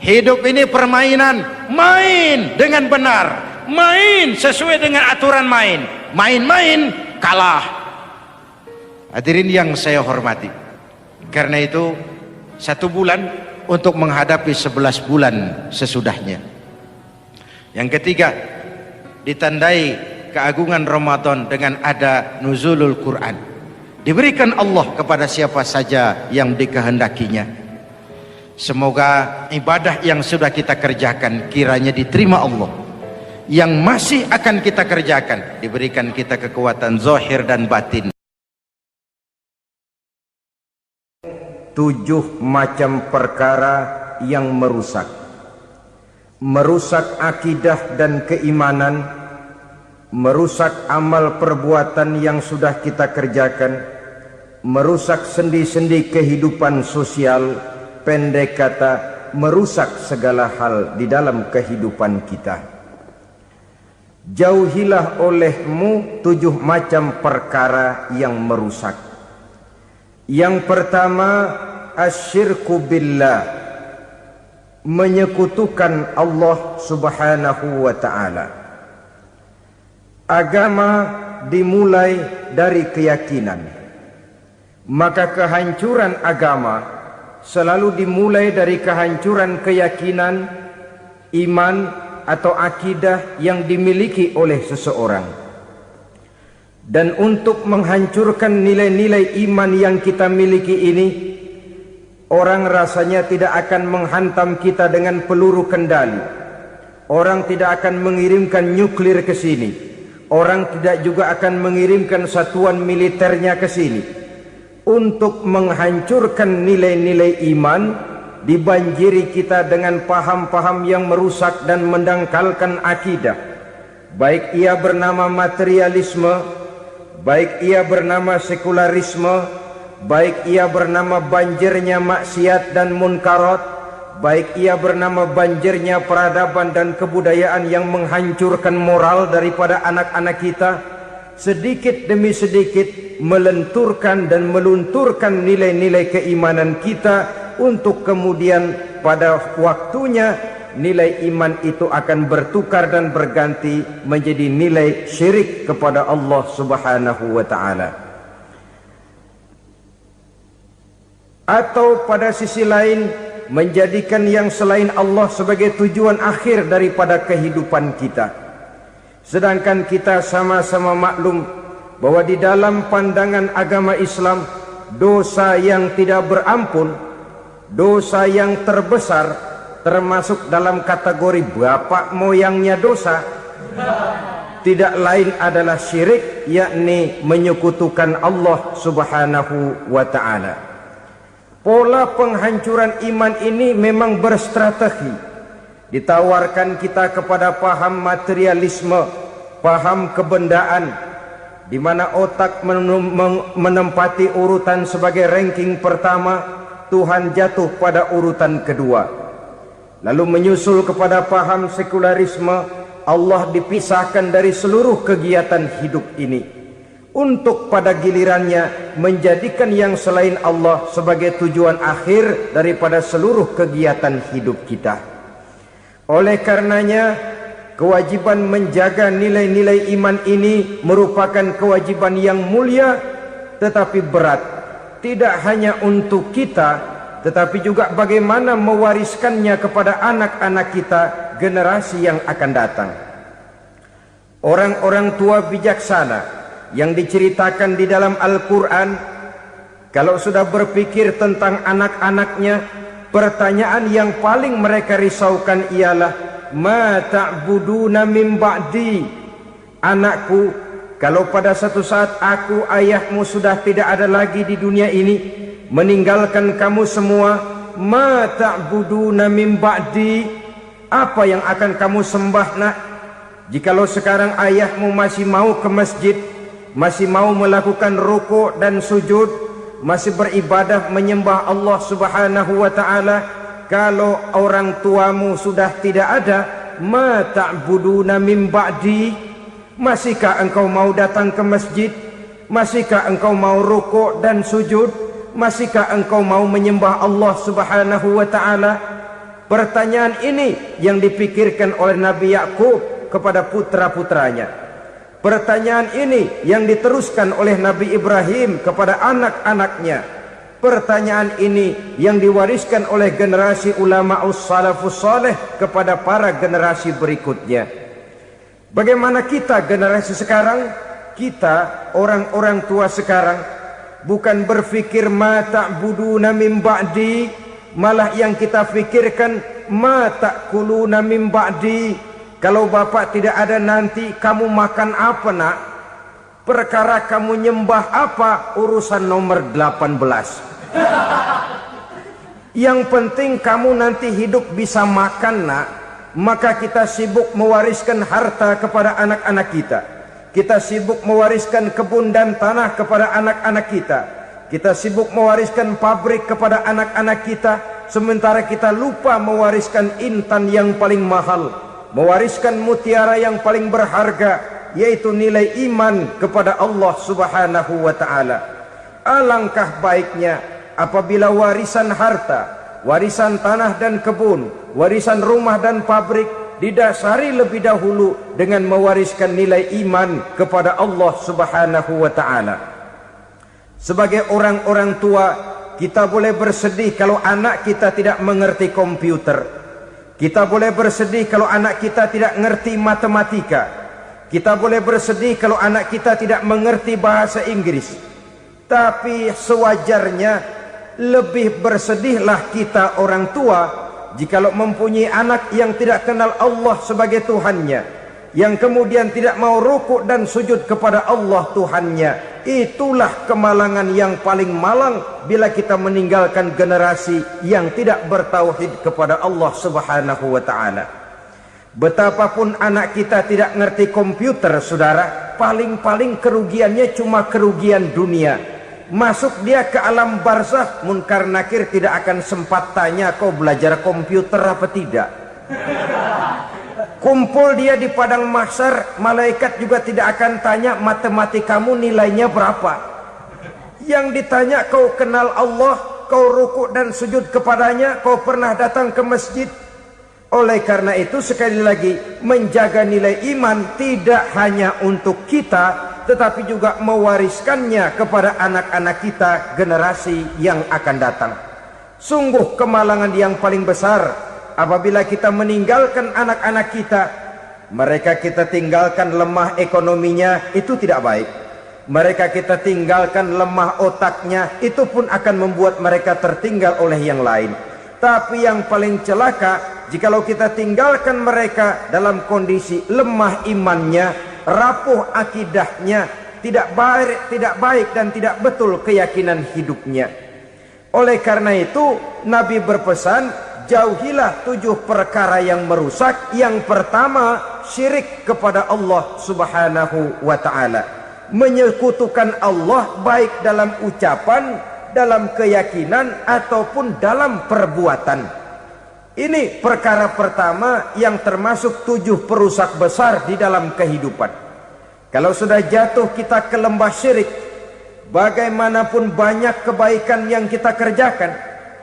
Hidup ini permainan, main dengan benar, main sesuai dengan aturan main, main-main kalah. Hadirin yang saya hormati, karena itu 1 bulan untuk menghadapi 11 bulan sesudahnya. Yang ketiga, ditandai keagungan Ramadan dengan ada nuzulul Quran. Diberikan Allah kepada siapa saja yang dikehendakinya. Semoga ibadah yang sudah kita kerjakan kiranya diterima Allah. Yang masih akan kita kerjakan diberikan kita kekuatan zahir dan batin. 7 macam perkara yang merusak akidah dan keimanan, merusak amal perbuatan yang sudah kita kerjakan, merusak sendi-sendi kehidupan sosial, pendek kata merusak segala hal di dalam kehidupan kita. Jauhilah olehmu 7 macam perkara yang merusak. Yang pertama, asyirku billah, menyekutukan Allah Subhanahu wa ta'ala. Agama dimulai dari keyakinan, maka kehancuran agama selalu dimulai dari kehancuran keyakinan, iman atau akidah yang dimiliki oleh seseorang. Dan untuk menghancurkan nilai-nilai iman yang kita miliki ini, orang rasanya tidak akan menghantam kita dengan peluru kendali. Orang tidak akan mengirimkan nuklir ke sini. Orang tidak juga akan mengirimkan satuan militernya ke sini. Untuk menghancurkan nilai-nilai iman, dibanjiri kita dengan paham-paham yang merusak dan mendangkalkan akidah. baik ia bernama materialisme, baik ia bernama sekularisme, baik ia bernama banjirnya maksiat dan munkarat, baik ia bernama banjirnya peradaban dan kebudayaan yang menghancurkan moral daripada anak-anak kita, sedikit demi sedikit melenturkan dan melunturkan nilai-nilai keimanan kita, untuk kemudian pada waktunya nilai iman itu akan bertukar dan berganti menjadi nilai syirik kepada Allah Subhanahu wa ta'ala. Atau pada sisi lain menjadikan yang selain Allah sebagai tujuan akhir daripada kehidupan kita. Sedangkan kita sama-sama maklum bahwa di dalam pandangan agama Islam, dosa yang tidak berampun, dosa yang terbesar, termasuk dalam kategori bapak moyangnya dosa, tidak lain adalah syirik, yakni menyekutukan Allah Subhanahu wa ta'ala. Pola penghancuran iman ini memang berstrategi. Ditawarkan kita kepada paham materialisme, paham kebendaan, di mana otak menempati urutan sebagai ranking pertama, Tuhan jatuh pada urutan kedua. Lalu menyusul kepada paham sekularisme, Allah dipisahkan dari seluruh kegiatan hidup ini, untuk pada gilirannya menjadikan yang selain Allah sebagai tujuan akhir daripada seluruh kegiatan hidup kita. Oleh karenanya, kewajiban menjaga nilai-nilai iman ini merupakan kewajiban yang mulia tetapi berat, tidak hanya untuk kita, tetapi juga bagaimana mewariskannya kepada anak-anak kita, generasi yang akan datang. Orang-orang tua bijaksana yang diceritakan di dalam Al-Quran, kalau sudah berpikir tentang anak-anaknya, pertanyaan yang paling mereka risaukan ialah, ma ta'buduna min ba'di. Anakku, kalau pada satu saat aku, ayahmu sudah tidak ada lagi di dunia ini, meninggalkan kamu semua, ma ta'buduna min ba'di, apa yang akan kamu sembah nak? Jikalau sekarang ayahmu masih mau ke masjid, masih mau melakukan rukuk dan sujud, masih beribadah menyembah Allah Subhanahu wa ta'ala, kalau orang tuamu sudah tidak ada, ma ta'buduna min ba'di, masihkah engkau mau datang ke masjid? Masihkah engkau mau rukuk dan sujud? Masihkah engkau mau menyembah Allah Subhanahu wa ta'ala? Pertanyaan ini yang dipikirkan oleh Nabi Yakub kepada putra-putranya. Pertanyaan ini yang diteruskan oleh Nabi Ibrahim kepada anak-anaknya. Pertanyaan ini yang diwariskan oleh generasi ulama salafus saleh kepada para generasi berikutnya. Bagaimana kita generasi sekarang? Kita orang-orang tua sekarang bukan berfikir ma ta'buduna min ba'di, malah yang kita fikirkan ma ta'kuluna min ba'di. Kalau bapak tidak ada nanti kamu makan apa nak? Perkara kamu nyembah apa, urusan nomor 18. Yang penting kamu nanti hidup bisa makan nak. Maka kita sibuk mewariskan harta kepada anak-anak kita. Kita sibuk mewariskan kebun dan tanah kepada anak-anak kita. Kita sibuk mewariskan pabrik kepada anak-anak kita, sementara kita lupa mewariskan intan yang paling mahal, mewariskan mutiara yang paling berharga, yaitu nilai iman kepada Allah Subhanahu wa ta'ala. Alangkah baiknya apabila warisan harta, warisan tanah dan kebun, warisan rumah dan pabrik didasari lebih dahulu dengan mewariskan nilai iman kepada Allah Subhanahu wa ta'ala. Sebagai orang-orang tua, kita boleh bersedih kalau anak kita tidak mengerti komputer. Kita boleh bersedih kalau anak kita tidak mengerti matematika. Kita boleh bersedih kalau anak kita tidak mengerti bahasa Inggris. Tapi sewajarnya lebih bersedihlah kita orang tua jikalau mempunyai anak yang tidak kenal Allah sebagai Tuhannya, yang kemudian tidak mau rukuk dan sujud kepada Allah Tuhannya. Itulah kemalangan yang paling malang bila kita meninggalkan generasi yang tidak bertauhid kepada Allah Subhanahu wa ta'ala. Betapapun anak kita tidak ngerti komputer, saudara, paling-paling kerugiannya cuma kerugian dunia. Masuk dia ke alam barzakh, munkar nakir tidak akan sempat tanya kau belajar komputer apa tidak. Kumpul dia di padang mahsyar, malaikat juga tidak akan tanya matematikamu nilainya berapa. Yang ditanya kau kenal Allah, kau rukuk dan sujud kepadanya, kau pernah datang ke masjid. Oleh karena itu sekali lagi, menjaga nilai iman tidak hanya untuk kita, tetapi juga mewariskannya kepada anak-anak kita, generasi yang akan datang. Sungguh kemalangan yang paling besar apabila kita meninggalkan anak-anak kita. Mereka kita tinggalkan lemah ekonominya, itu tidak baik. Mereka kita tinggalkan lemah otaknya, itu pun akan membuat mereka tertinggal oleh yang lain. Tapi yang paling celaka, jikalau kita tinggalkan mereka dalam kondisi lemah imannya, rapuh akidahnya, tidak baik dan tidak betul keyakinan hidupnya. Oleh karena itu Nabi berpesan, jauhilah 7 perkara yang merusak. Yang pertama, syirik kepada Allah subhanahu wa ta'ala. Menyekutukan Allah baik dalam ucapan, dalam keyakinan ataupun dalam perbuatan. Ini perkara pertama yang termasuk 7 perusak besar di dalam kehidupan. Kalau sudah jatuh kita ke lembah syirik, bagaimanapun banyak kebaikan yang kita kerjakan,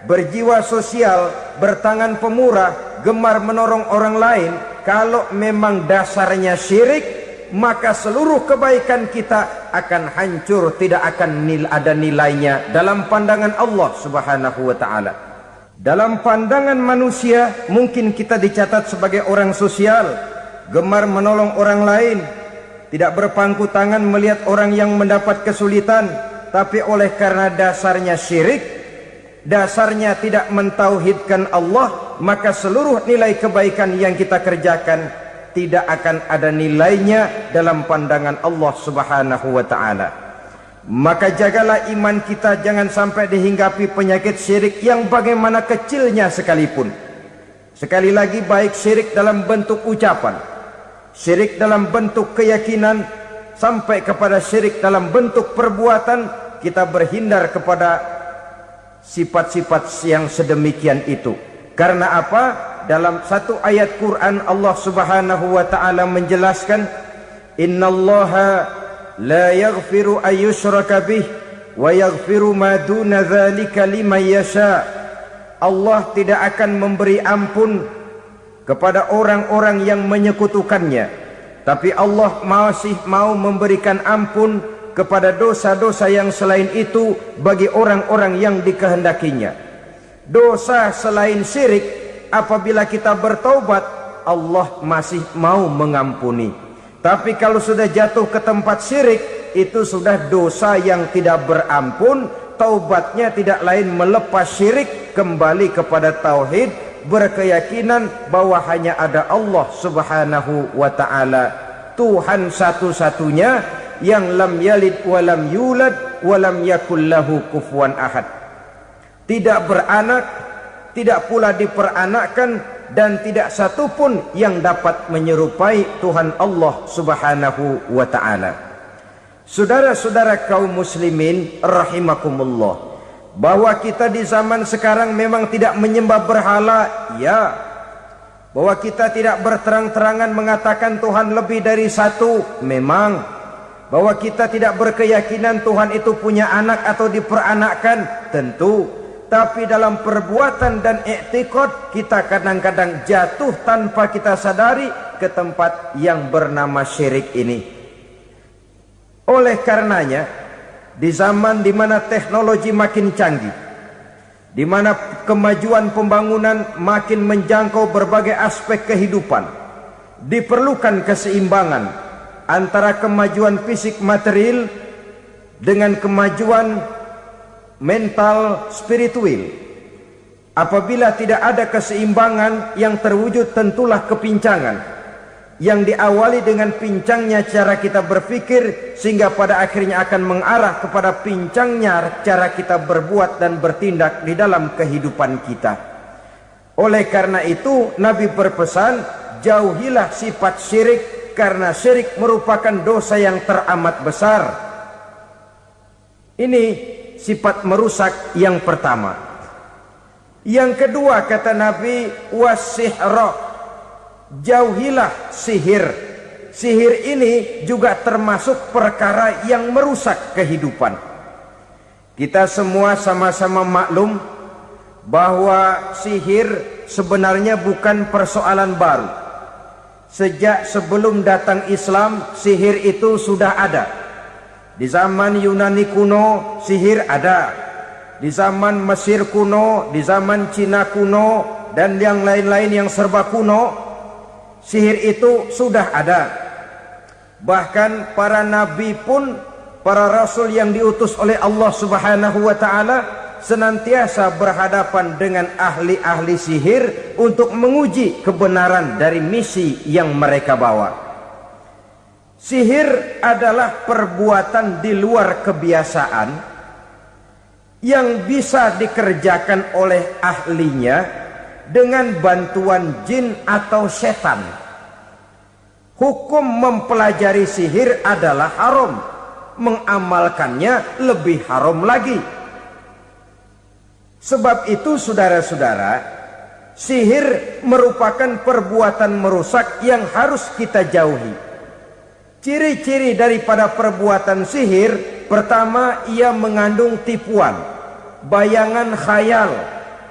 berjiwa sosial, bertangan pemurah, gemar menolong orang lain, kalau memang dasarnya syirik, maka seluruh kebaikan kita akan hancur, tidak akan ada nilainya dalam pandangan Allah subhanahu wa ta'ala. Dalam pandangan manusia mungkin kita dicatat sebagai orang sosial, gemar menolong orang lain, tidak berpangku tangan melihat orang yang mendapat kesulitan. Tapi oleh karena dasarnya syirik, dasarnya tidak mentauhidkan Allah, maka seluruh nilai kebaikan yang kita kerjakan tidak akan ada nilainya dalam pandangan Allah subhanahu wa ta'ala. Maka jagalah iman kita, jangan sampai dihinggapi penyakit syirik yang bagaimana kecilnya sekalipun. Sekali lagi, baik syirik dalam bentuk ucapan, syirik dalam bentuk keyakinan, sampai kepada syirik dalam bentuk perbuatan, kita berhindar kepada sifat-sifat yang sedemikian itu. Karena apa? Dalam satu ayat Quran Allah subhanahu wa ta'ala menjelaskan, innallaha la yaghfiru ayyushraka bih wa yaghfiru ma duna dzalika liman yasha. Allah tidak akan memberi ampun kepada orang-orang yang menyekutukannya, tapi Allah masih mau memberikan ampun kepada dosa-dosa yang selain itu bagi orang-orang yang dikehendakinya. Dosa selain syirik, apabila kita bertaubat, Allah masih mau mengampuni. Tapi kalau sudah jatuh ke tempat syirik, itu sudah dosa yang tidak berampun. Taubatnya tidak lain melepas syirik, kembali kepada tauhid, berkeyakinan bahwa hanya ada Allah subhanahu wa ta'ala, Tuhan satu-satunya, yang lam yalid walam yulad walam yakul lahu kufuwan ahad. Tidak beranak, tidak pula diperanakkan, dan tidak satu pun yang dapat menyerupai Tuhan Allah subhanahu wa ta'ala. Saudara-saudara kaum muslimin rahimakumullah, bahwa kita di zaman sekarang memang tidak menyembah berhala, ya. Bahwa kita tidak berterang-terangan mengatakan Tuhan lebih dari satu, memang. Bahwa kita tidak berkeyakinan Tuhan itu punya anak atau diperanakkan, tentu. Tapi dalam perbuatan dan i'tiqad, kita kadang-kadang jatuh tanpa kita sadari ke tempat yang bernama syirik ini. Oleh karenanya, di zaman di mana teknologi makin canggih, di mana kemajuan pembangunan makin menjangkau berbagai aspek kehidupan, diperlukan keseimbangan antara kemajuan fisik material dengan kemajuan mental spiritual. Apabila tidak ada keseimbangan, yang terwujud tentulah kepincangan, yang diawali dengan pincangnya cara kita berpikir, sehingga pada akhirnya akan mengarah kepada pincangnya cara kita berbuat dan bertindak di dalam kehidupan kita. Oleh karena itu Nabi berpesan, jauhilah sifat syirik, karena syirik merupakan dosa yang teramat besar. Ini sifat merusak yang pertama. Yang kedua, kata Nabi, wasihra, jauhilah sihir. Sihir ini juga termasuk perkara yang merusak kehidupan. Kita semua sama-sama maklum bahwa sihir sebenarnya bukan persoalan baru. Sejak sebelum datang Islam, sihir itu sudah ada. Di zaman Yunani kuno, sihir ada. Di zaman Mesir kuno, di zaman Cina kuno, dan yang lain-lain yang serba kuno, sihir itu sudah ada. Bahkan para nabi pun, para rasul yang diutus oleh Allah Subhanahu wa ta'ala, senantiasa berhadapan dengan ahli-ahli sihir untuk menguji kebenaran dari misi yang mereka bawa. Sihir adalah perbuatan di luar kebiasaan yang bisa dikerjakan oleh ahlinya dengan bantuan jin atau setan. Hukum mempelajari sihir adalah haram, mengamalkannya lebih haram lagi. Sebab itu saudara-saudara, sihir merupakan perbuatan merusak yang harus kita jauhi. Ciri-ciri daripada perbuatan sihir, pertama, ia mengandung tipuan, bayangan khayal.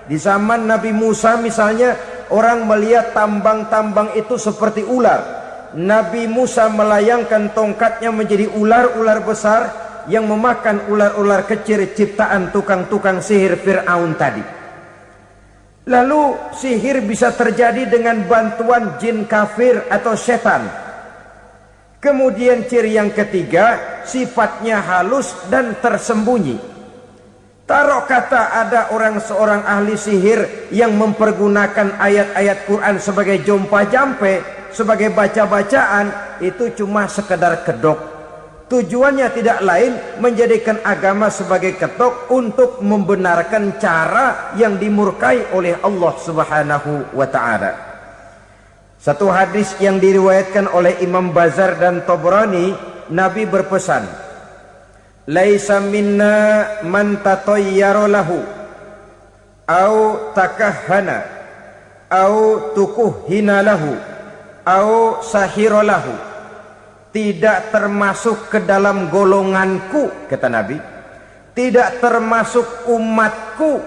Di zaman Nabi Musa misalnya, orang melihat tambang-tambang itu seperti ular. Nabi Musa melayangkan tongkatnya menjadi ular-ular besar yang memakan ular-ular kecil ciptaan tukang-tukang sihir Fir'aun tadi. Lalu sihir bisa terjadi dengan bantuan jin kafir atau setan. Kemudian ciri yang ketiga, sifatnya halus dan tersembunyi. Taruh kata ada seorang ahli sihir yang mempergunakan ayat-ayat Quran sebagai jompa-jampe, sebagai baca-bacaan, itu cuma sekedar kedok. Tujuannya tidak lain menjadikan agama sebagai ketok untuk membenarkan cara yang dimurkai oleh Allah Subhanahu wa ta'ala. Satu hadis yang diriwayatkan oleh Imam Bazar dan Tabrani, Nabi berpesan, "Laisa minna man tatayyara lahu au takahhana au tukuhhina lahu au sahira lahu." Tidak termasuk ke dalam golonganku, kata Nabi. Tidak termasuk umatku.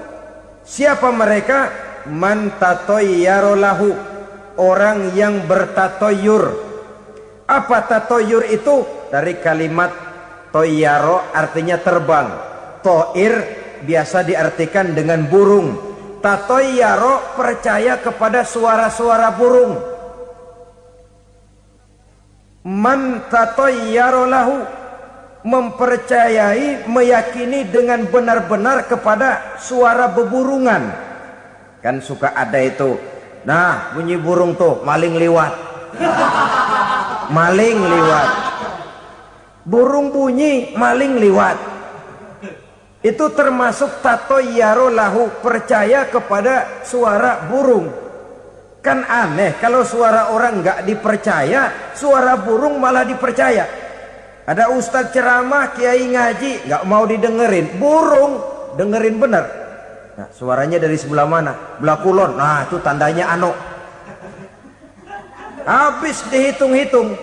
Siapa mereka? Man tatayyara lahu, orang yang bertatoyur. Apa tatoyur itu? Dari kalimat toyaro, artinya terbang. Toir biasa diartikan dengan burung. Tatoyaro percaya kepada suara-suara burung. Man tatayyara lahu, mempercayai, meyakini dengan benar-benar kepada suara beburungan. Kan suka ada itu, nah bunyi burung tuh, maling liwat. Maling liwat. Burung bunyi, maling liwat. Itu termasuk tatayyara lahu, percaya kepada suara burung. Kan aneh kalau suara orang nggak dipercaya, suara burung malah dipercaya. Ada ustadz ceramah, kiai ngaji, nggak mau didengerin, burung dengerin bener. Nah, suaranya dari sebelah mana? Belah kulon. Nah, itu tandanya ano. Habis dihitung-hitung,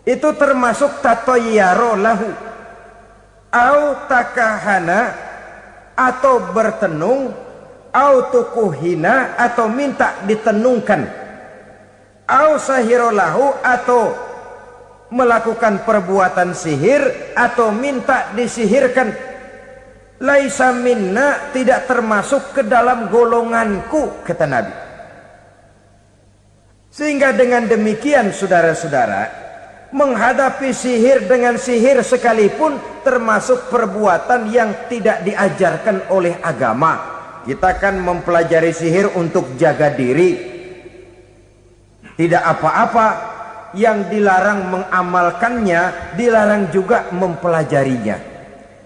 itu termasuk tatayyara lahu. Au takahana, atau bertenung, au tukuhina, atau minta ditenungkan, au sahirolahu, atau melakukan perbuatan sihir, atau minta disihirkan. Laisa minna, tidak termasuk ke dalam golonganku, kata Nabi. Sehingga dengan demikian saudara-saudara, menghadapi sihir dengan sihir sekalipun termasuk perbuatan yang tidak diajarkan oleh agama. Kita kan mempelajari sihir untuk jaga diri, tidak apa-apa. Yang dilarang mengamalkannya, dilarang juga mempelajarinya.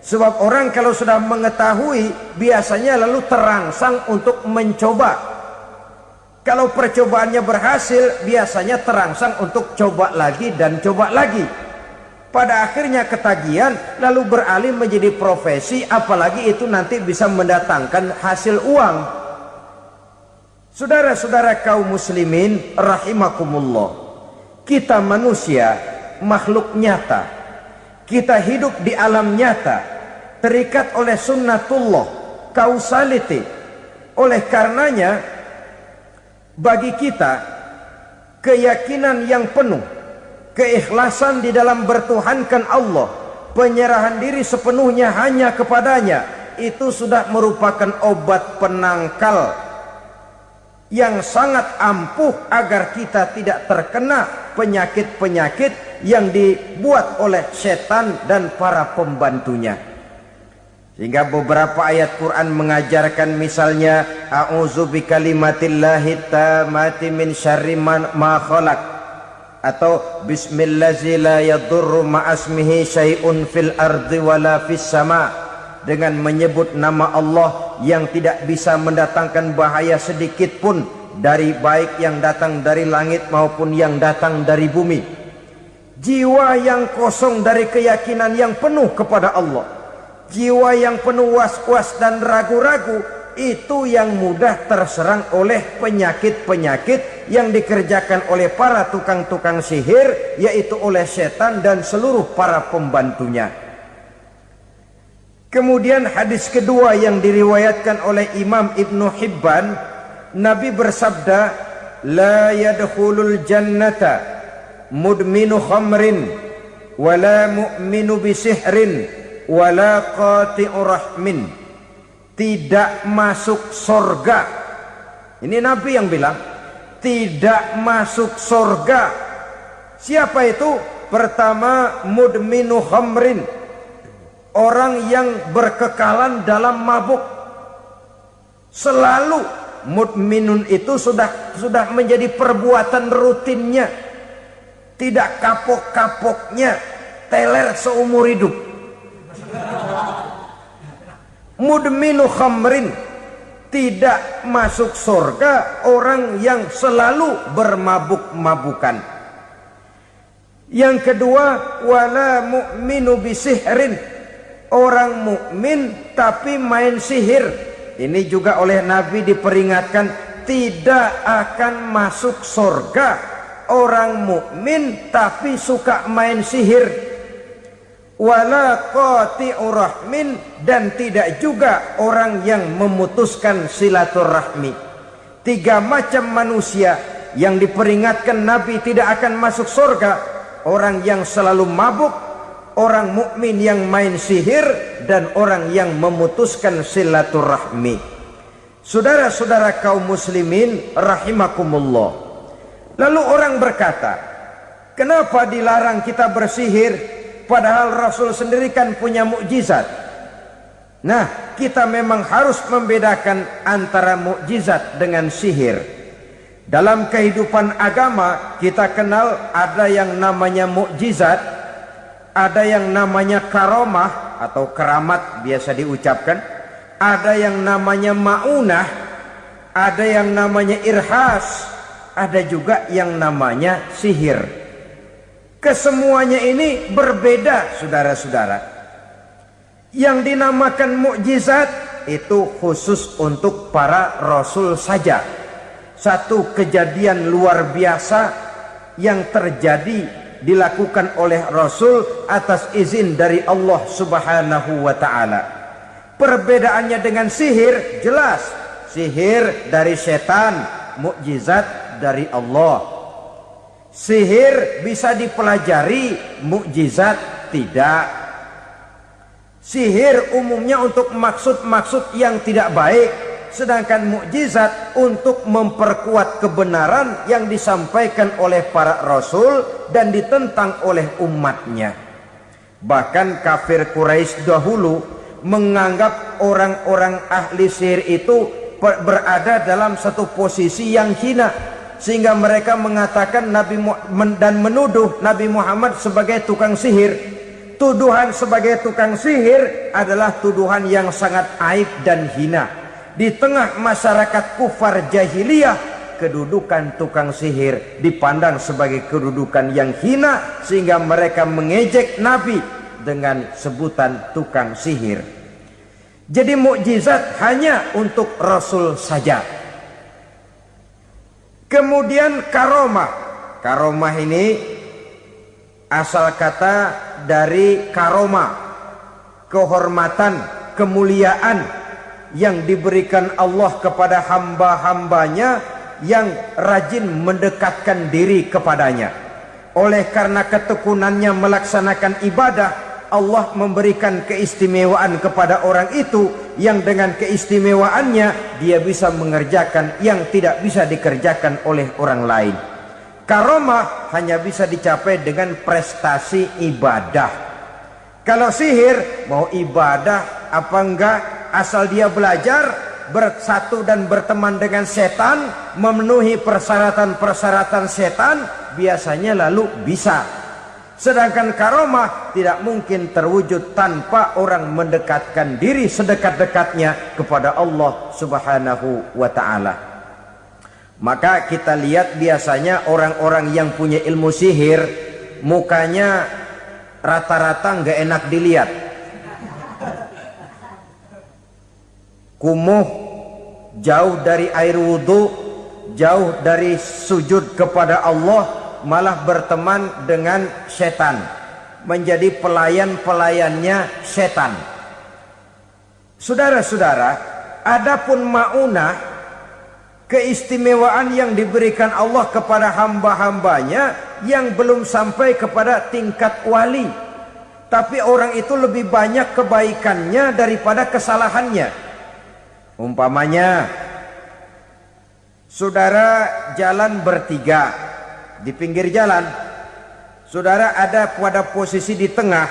Sebab orang kalau sudah mengetahui, biasanya lalu terangsang untuk mencoba. Kalau percobaannya berhasil, biasanya terangsang untuk coba lagi dan coba lagi. Pada akhirnya ketagihan, lalu beralih menjadi profesi, apalagi itu nanti bisa mendatangkan hasil uang. Saudara-saudara kaum muslimin rahimakumullah, kita manusia makhluk nyata, kita hidup di alam nyata, terikat oleh sunnatullah, causality. Oleh karenanya bagi kita keyakinan yang penuh, keikhlasan di dalam bertuhankan Allah, penyerahan diri sepenuhnya hanya kepadanya, itu sudah merupakan obat penangkal yang sangat ampuh agar kita tidak terkena penyakit-penyakit yang dibuat oleh setan dan para pembantunya. Sehingga beberapa ayat Quran mengajarkan, misalnya a'udzu bikalimatillahi tammati min syarri ma khalaq, atau bismillazi la yadurru ma'asmihi syai'un fil ardi wala fis sama, dengan menyebut nama Allah yang tidak bisa mendatangkan bahaya sedikit pun, dari baik yang datang dari langit maupun yang datang dari bumi. Jiwa yang kosong dari keyakinan yang penuh kepada Allah, jiwa yang penuh was-was dan ragu-ragu, itu yang mudah terserang oleh penyakit-penyakit yang dikerjakan oleh para tukang-tukang sihir, yaitu oleh setan dan seluruh para pembantunya. Kemudian hadis kedua yang diriwayatkan oleh Imam Ibnu Hibban, Nabi bersabda, la yadkhulul jannata mudminu khamrin wala mu'minu bisihrin wala qati'u rahmin. Tidak masuk surga. Ini Nabi yang bilang, tidak masuk surga. Siapa itu? Pertama, mudminu khamrin, orang yang berkekalan dalam mabuk. Selalu mudminun itu sudah menjadi perbuatan rutinnya, tidak kapok-kapoknya, teler seumur hidup. Mudminu khamrin, tidak masuk surga orang yang selalu bermabuk-mabukan. Yang kedua, wala mu'minu bisihrin, orang mukmin tapi main sihir. Ini juga oleh Nabi diperingatkan, tidak akan masuk surga orang mukmin tapi suka main sihir. Wala qati'u rahmin, dan tidak juga orang yang memutuskan silaturahmi. Tiga macam manusia yang diperingatkan Nabi tidak akan masuk surga: orang yang selalu mabuk, orang mukmin yang main sihir, dan orang yang memutuskan silaturahmi. Saudara-saudara kaum muslimin rahimakumullah. Lalu orang berkata, kenapa dilarang kita bersihir? Padahal Rasul sendiri kan punya mukjizat. Nah, kita memang harus membedakan antara mukjizat dengan sihir. Dalam kehidupan agama kita kenal ada yang namanya mukjizat, ada yang namanya karomah atau keramat biasa diucapkan, ada yang namanya maunah, ada yang namanya irhas, ada juga yang namanya sihir. Kesemuanya ini berbeda, saudara-saudara. Yang dinamakan mukjizat itu khusus untuk para rasul saja. Satu kejadian luar biasa yang terjadi dilakukan oleh rasul atas izin dari Allah Subhanahu wa taala. Perbedaannya dengan sihir jelas. Sihir dari setan, mukjizat dari Allah. Sihir bisa dipelajari, mukjizat tidak. Sihir umumnya untuk maksud-maksud yang tidak baik, sedangkan mukjizat untuk memperkuat kebenaran yang disampaikan oleh para rasul dan ditentang oleh umatnya. Bahkan kafir Quraisy dahulu menganggap orang-orang ahli sihir itu berada dalam satu posisi yang hina, sehingga mereka mengatakan dan menuduh Nabi Muhammad sebagai tukang sihir. Tuduhan sebagai tukang sihir adalah tuduhan yang sangat aib dan hina. Di tengah masyarakat kufar jahiliyah, kedudukan tukang sihir dipandang sebagai kedudukan yang hina, sehingga mereka mengejek Nabi dengan sebutan tukang sihir. Jadi mukjizat hanya untuk Rasul saja. Kemudian karomah. Karomah ini asal kata dari karoma, kehormatan, kemuliaan yang diberikan Allah kepada hamba-hambanya yang rajin mendekatkan diri kepadanya. Oleh karena ketekunannya melaksanakan ibadah, Allah memberikan keistimewaan kepada orang itu, yang dengan keistimewaannya dia bisa mengerjakan yang tidak bisa dikerjakan oleh orang lain. Karomah hanya bisa dicapai dengan prestasi ibadah. Kalau sihir mau ibadah apa enggak, asal dia belajar, bersatu dan berteman dengan setan, memenuhi persyaratan-persyaratan setan, biasanya lalu bisa. Sedangkan karomah tidak mungkin terwujud tanpa orang mendekatkan diri sedekat-dekatnya kepada Allah Subhanahu wa ta'ala. Maka kita lihat biasanya orang-orang yang punya ilmu sihir, mukanya rata-rata nggak enak dilihat. Kumuh, jauh dari air wudhu, jauh dari sujud kepada Allah, malah berteman dengan setan, menjadi pelayan-pelayannya setan. Saudara-saudara, adapun maunah, keistimewaan yang diberikan Allah kepada hamba-hambanya yang belum sampai kepada tingkat wali, tapi orang itu lebih banyak kebaikannya daripada kesalahannya. Umpamanya, saudara jalan bertiga di pinggir jalan, saudara ada pada posisi di tengah,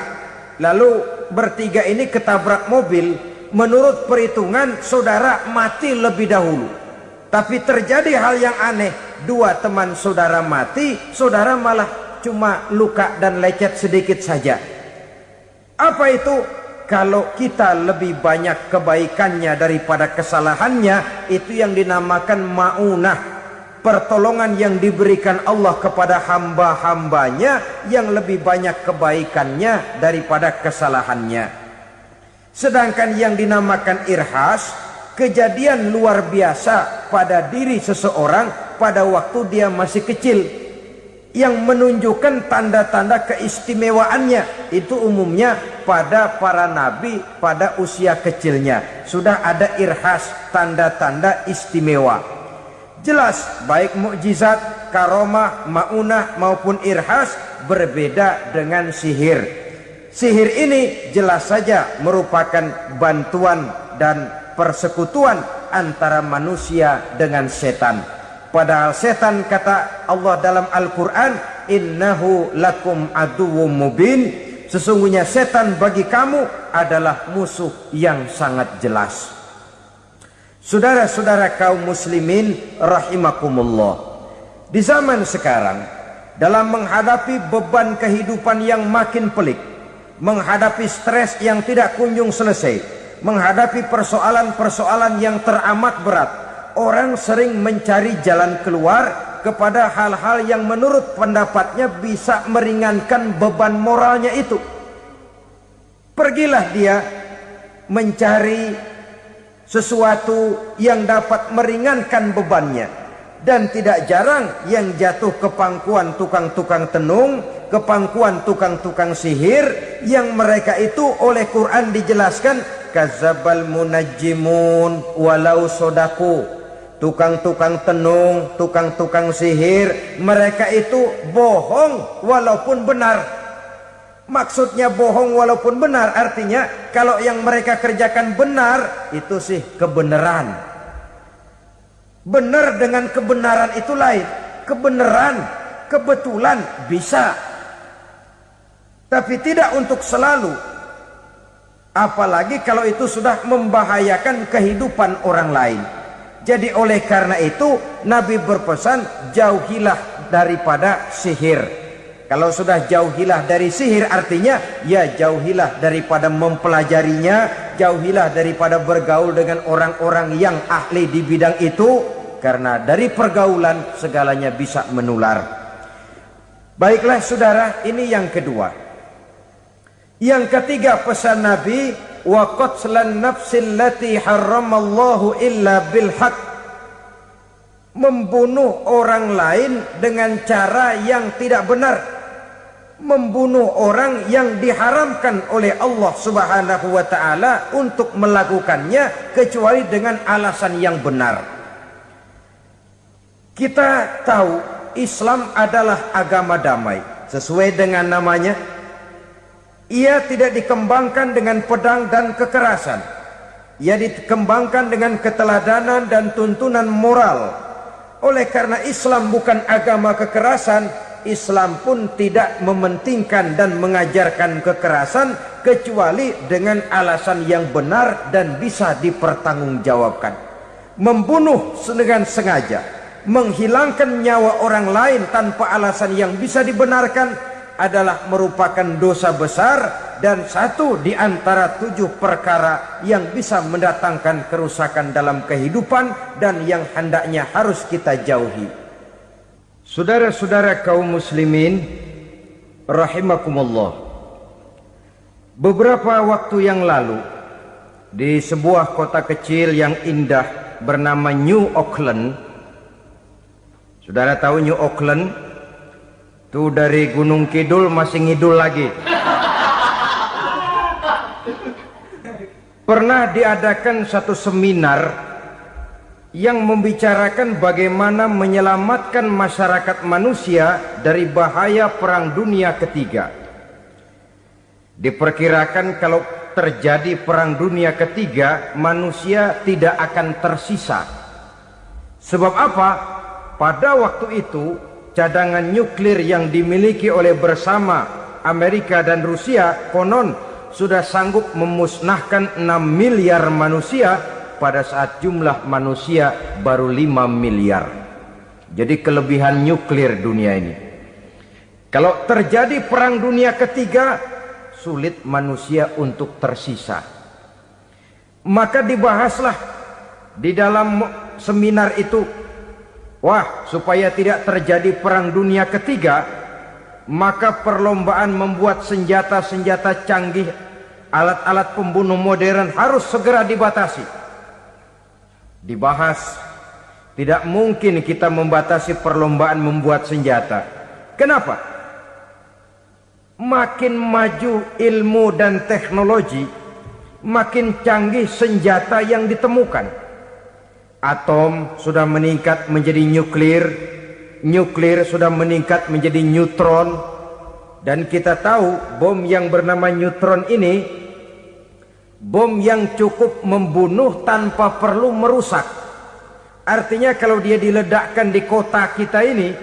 lalu bertiga ini ketabrak mobil. Menurut perhitungan saudara mati lebih dahulu, tapi terjadi hal yang aneh, dua teman saudara mati, saudara malah cuma luka dan lecet sedikit saja. Apa itu? Kalau kita lebih banyak kebaikannya daripada kesalahannya, itu yang dinamakan maunah, pertolongan yang diberikan Allah kepada hamba-hambanya yang lebih banyak kebaikannya daripada kesalahannya. Sedangkan yang dinamakan irhas, kejadian luar biasa pada diri seseorang pada waktu dia masih kecil, yang menunjukkan tanda-tanda keistimewaannya. Itu umumnya pada para nabi pada usia kecilnya sudah ada irhas, tanda-tanda istimewa. Jelas baik mukjizat, karomah, maunah maupun irhas berbeda dengan sihir. Sihir ini jelas saja merupakan bantuan dan persekutuan antara manusia dengan setan. Padahal setan, kata Allah dalam Al-Quran, innahu lakum aduwwum mubin, sesungguhnya setan bagi kamu adalah musuh yang sangat jelas. Saudara-saudara kaum muslimin rahimakumullah, di zaman sekarang dalam menghadapi beban kehidupan yang makin pelik, menghadapi stres yang tidak kunjung selesai, menghadapi persoalan-persoalan yang teramat berat, orang sering mencari jalan keluar kepada hal-hal yang menurut pendapatnya bisa meringankan beban moralnya itu. Pergilah dia mencari sesuatu yang dapat meringankan bebannya. Dan tidak jarang yang jatuh ke pangkuan tukang-tukang tenung, ke pangkuan tukang-tukang sihir, yang mereka itu oleh Quran dijelaskan kazabal munajjimun walau sodaku. Tukang-tukang tenung, tukang-tukang sihir, mereka itu bohong walaupun benar. Maksudnya bohong walaupun benar, artinya kalau yang mereka kerjakan benar, itu sih kebenaran. Benar dengan kebenaran itu lain. Kebenaran, kebetulan bisa, tapi tidak untuk selalu. Apalagi kalau itu sudah membahayakan kehidupan orang lain. Jadi oleh karena itu Nabi berpesan, jauhilah daripada sihir. Kalau sudah jauhilah dari sihir, artinya ya jauhilah daripada mempelajarinya, jauhilah daripada bergaul dengan orang-orang yang ahli di bidang itu. karena dari pergaulan segalanya bisa menular. Baiklah saudara, ini yang kedua. Yang ketiga pesan Nabi, wa qatlan nafsil lati harramallahu illa bil haq. Membunuh orang lain dengan cara yang tidak benar. Membunuh orang yang diharamkan oleh Allah Subhanahu wa taala untuk melakukannya kecuali dengan alasan yang benar. Kita tahu Islam adalah agama damai. Sesuai dengan namanya, ia tidak dikembangkan dengan pedang dan kekerasan. Ia dikembangkan dengan keteladanan dan tuntunan moral. Oleh karena Islam bukan agama kekerasan, Islam pun tidak mementingkan dan mengajarkan kekerasan kecuali dengan alasan yang benar dan bisa dipertanggungjawabkan. Membunuh dengan sengaja, menghilangkan nyawa orang lain tanpa alasan yang bisa dibenarkan adalah merupakan dosa besar dan satu di antara 7 perkara yang bisa mendatangkan kerusakan dalam kehidupan dan yang hendaknya harus kita jauhi. Saudara-saudara kaum muslimin rahimakumullah, beberapa waktu yang lalu di sebuah kota kecil yang indah bernama New Auckland. Saudara tahu New Auckland? Itu dari Gunung Kidul masih ngidul lagi. Pernah diadakan satu seminar yang membicarakan bagaimana menyelamatkan masyarakat manusia dari bahaya Perang Dunia Ketiga. Diperkirakan kalau terjadi Perang Dunia Ketiga, manusia tidak akan tersisa. Sebab apa? Pada waktu itu, cadangan nuklir yang dimiliki oleh bersama Amerika dan Rusia konon sudah sanggup memusnahkan 6 miliar manusia pada saat jumlah manusia baru 5 miliar. Jadi kelebihan nuklir dunia ini. Kalau terjadi Perang Dunia Ketiga, sulit manusia untuk tersisa. Maka dibahaslah di dalam seminar itu, wah, supaya tidak terjadi Perang Dunia Ketiga, maka perlombaan membuat senjata-senjata canggih, alat-alat pembunuh modern harus segera dibatasi. Dibahas, tidak mungkin kita membatasi perlombaan membuat senjata. Kenapa? Makin maju ilmu dan teknologi, makin canggih senjata yang ditemukan. Atom sudah meningkat menjadi nuklir, nuklir sudah meningkat menjadi neutron, dan kita tahu bom yang bernama neutron ini bom yang cukup membunuh tanpa perlu merusak. Artinya kalau dia diledakkan di kota kita ini,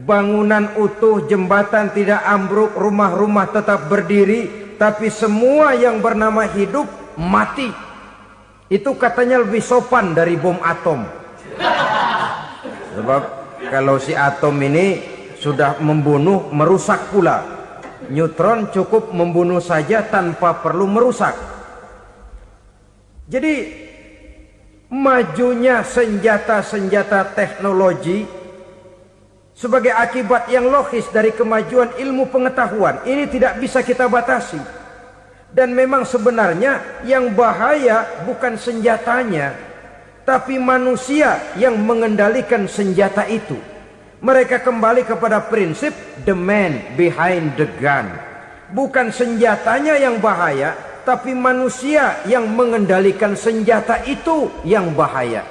bangunan utuh, jembatan tidak ambruk, rumah-rumah tetap berdiri, tapi semua yang bernama hidup mati. Itu katanya lebih sopan dari bom atom. Sebab kalau si atom ini sudah membunuh, merusak pula. Neutron cukup membunuh saja tanpa perlu merusak. Jadi majunya senjata-senjata teknologi sebagai akibat yang logis dari kemajuan ilmu pengetahuan ini tidak bisa kita batasi. Dan memang sebenarnya yang bahaya bukan senjatanya, tapi manusia yang mengendalikan senjata itu. Mereka kembali kepada prinsip the man behind the gun. Bukan senjatanya yang bahaya, tapi manusia yang mengendalikan senjata itu yang bahaya.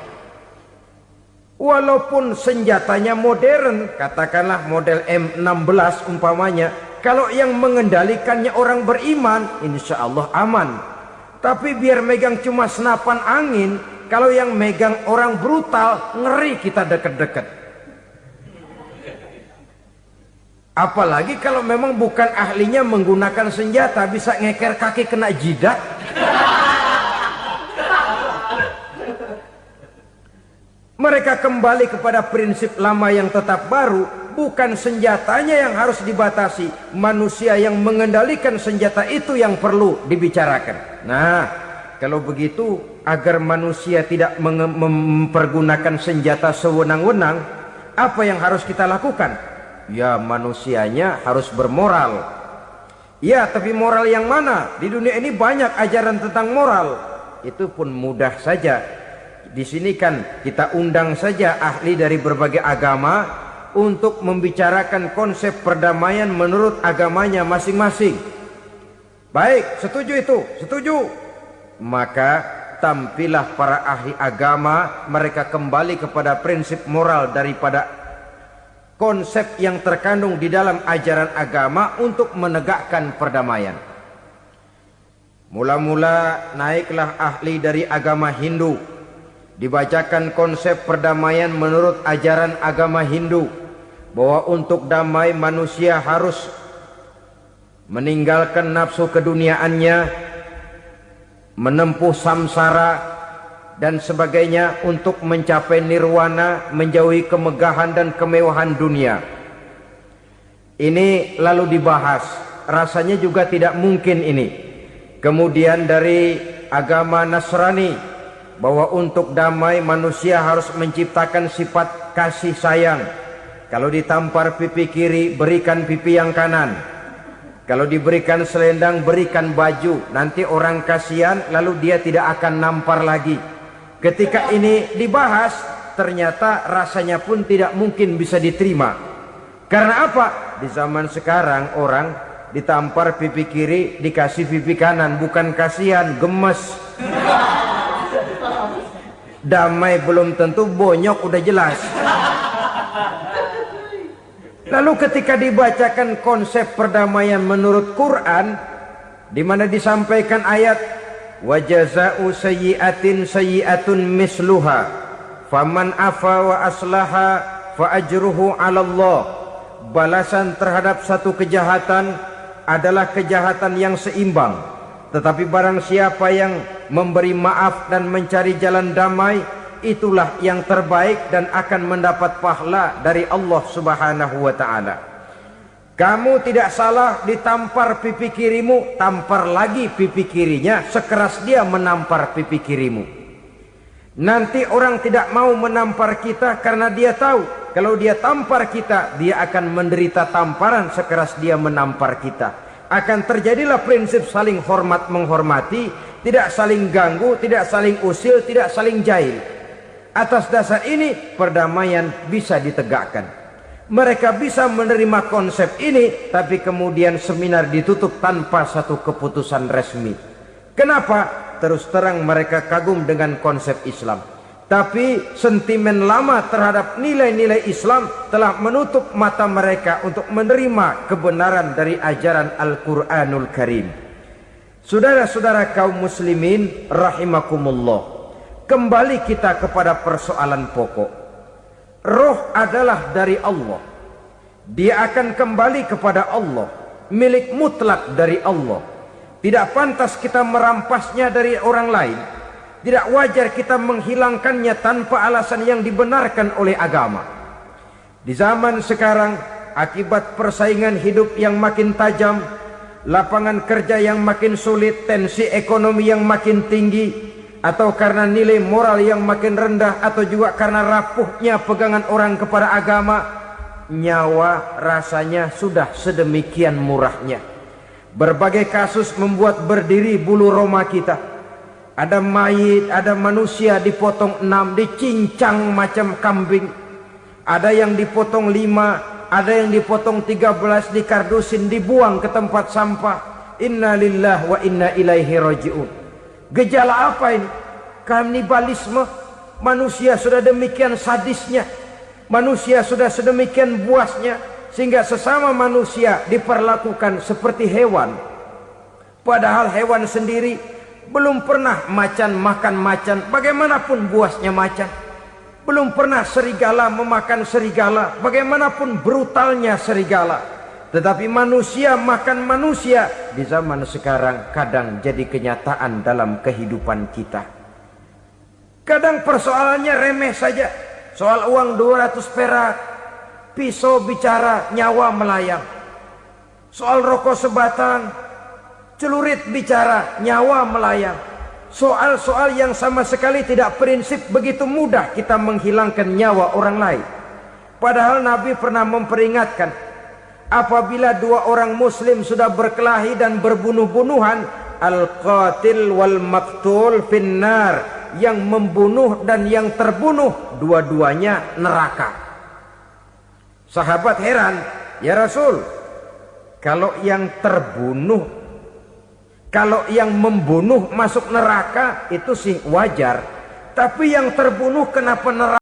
Walaupun senjatanya modern, katakanlah model M16 umpamanya, kalau yang mengendalikannya orang beriman, insya Allah aman. Tapi biar megang cuma senapan angin, kalau yang megang orang brutal, ngeri kita deket-deket. Apalagi kalau memang bukan ahlinya menggunakan senjata, bisa ngeker kaki kena jidat. Mereka kembali kepada prinsip lama yang tetap baru, bukan senjatanya yang harus dibatasi, manusia yang mengendalikan senjata itu yang perlu dibicarakan. Nah, kalau begitu agar manusia tidak mempergunakan senjata sewenang-wenang, apa yang harus kita lakukan? Ya, manusianya harus bermoral. Ya, tapi moral yang mana? Di dunia ini banyak ajaran tentang moral. Itu pun mudah saja. Di sini kan kita undang saja ahli dari berbagai agama untuk membicarakan konsep perdamaian menurut agamanya masing-masing. Baik, setuju itu? Setuju. Maka tampillah para ahli agama, mereka kembali kepada prinsip moral daripada konsep yang terkandung di dalam ajaran agama untuk menegakkan perdamaian. Mula-mula naiklah ahli dari agama Hindu, dibacakan konsep perdamaian menurut ajaran agama Hindu, bahwa untuk damai manusia harus meninggalkan nafsu keduniaannya, menempuh samsara dan sebagainya untuk mencapai nirwana, menjauhi kemegahan dan kemewahan dunia. Ini lalu dibahas, rasanya juga tidak mungkin ini. Kemudian dari agama Nasrani, bahwa untuk damai manusia harus menciptakan sifat kasih sayang. Kalau ditampar pipi kiri, berikan pipi yang kanan. Kalau diberikan selendang, berikan baju. Nanti orang kasihan, lalu dia tidak akan nampar lagi. Ketika ini dibahas, ternyata rasanya pun tidak mungkin bisa diterima. Karena apa? Di zaman sekarang orang ditampar pipi kiri, dikasih pipi kanan. Bukan kasihan, gemes. Damai belum tentu, bonyok udah jelas. Lalu ketika dibacakan konsep perdamaian menurut Quran, di mana disampaikan ayat wa jazaa'u sayyi'atin sayyi'atun misluha faman afa wa aslaha fa ajruhu 'ala Allah. Balasan terhadap satu kejahatan adalah kejahatan yang seimbang, tetapi barang siapa yang memberi maaf dan mencari jalan damai, itulah yang terbaik dan akan mendapat pahala dari Allah Subhanahu wa ta'ala. Kamu tidak salah ditampar pipi kirimu, tampar lagi pipi kirinya sekeras dia menampar pipi kirimu. Nanti orang tidak mau menampar kita karena dia tahu kalau dia tampar kita, dia akan menderita tamparan sekeras dia menampar kita. Akan terjadilah prinsip saling hormat menghormati, tidak saling ganggu, tidak saling usil, tidak saling jahil. Atas dasar ini perdamaian bisa ditegakkan. Mereka bisa menerima konsep ini, tapi kemudian seminar ditutup tanpa satu keputusan resmi. Kenapa? Terus terang mereka kagum dengan konsep Islam, tapi sentimen lama terhadap nilai-nilai Islam telah menutup mata mereka untuk menerima kebenaran dari ajaran Al-Quranul Karim. Saudara-saudara kaum muslimin rahimakumullah, kembali kita kepada persoalan pokok. Roh adalah dari Allah. Dia akan kembali kepada Allah, milik mutlak dari Allah. Tidak pantas kita merampasnya dari orang lain. Tidak wajar kita menghilangkannya tanpa alasan yang dibenarkan oleh agama. Di zaman sekarang, akibat persaingan hidup yang makin tajam, lapangan kerja yang makin sulit, tensi ekonomi yang makin tinggi, atau karena nilai moral yang makin rendah, atau juga karena rapuhnya pegangan orang kepada agama, nyawa rasanya sudah sedemikian murahnya. Berbagai kasus membuat berdiri bulu roma kita. Ada mayit, ada manusia dipotong 6, dicincang macam kambing. Ada yang dipotong 5, ada yang dipotong 13, dikardusin, dibuang ke tempat sampah. Inna lillahi wa inna ilaihi raji'un. Gejala apa ini? Kanibalisme. Manusia sudah demikian sadisnya, manusia sudah sedemikian buasnya, sehingga sesama manusia diperlakukan seperti hewan. Padahal hewan sendiri belum pernah macan makan macan, bagaimanapun buasnya macan. Belum pernah serigala memakan serigala, bagaimanapun brutalnya serigala. Tetapi manusia makan manusia di zaman sekarang kadang jadi kenyataan dalam kehidupan kita. Kadang persoalannya remeh saja. Soal uang 200 perak, pisau bicara, nyawa melayang. Soal rokok sebatang, celurit bicara, nyawa melayang. soal-soal yang sama sekali tidak prinsip, begitu mudah kita menghilangkan nyawa orang lain. Padahal Nabi pernah memperingatkan, apabila dua orang muslim sudah berkelahi dan berbunuh-bunuhan, al-qatil wal maktul finnar, yang membunuh dan yang terbunuh dua-duanya neraka. Sahabat heran, ya Rasul, kalau yang membunuh masuk neraka itu sih wajar, tapi yang terbunuh kenapa neraka?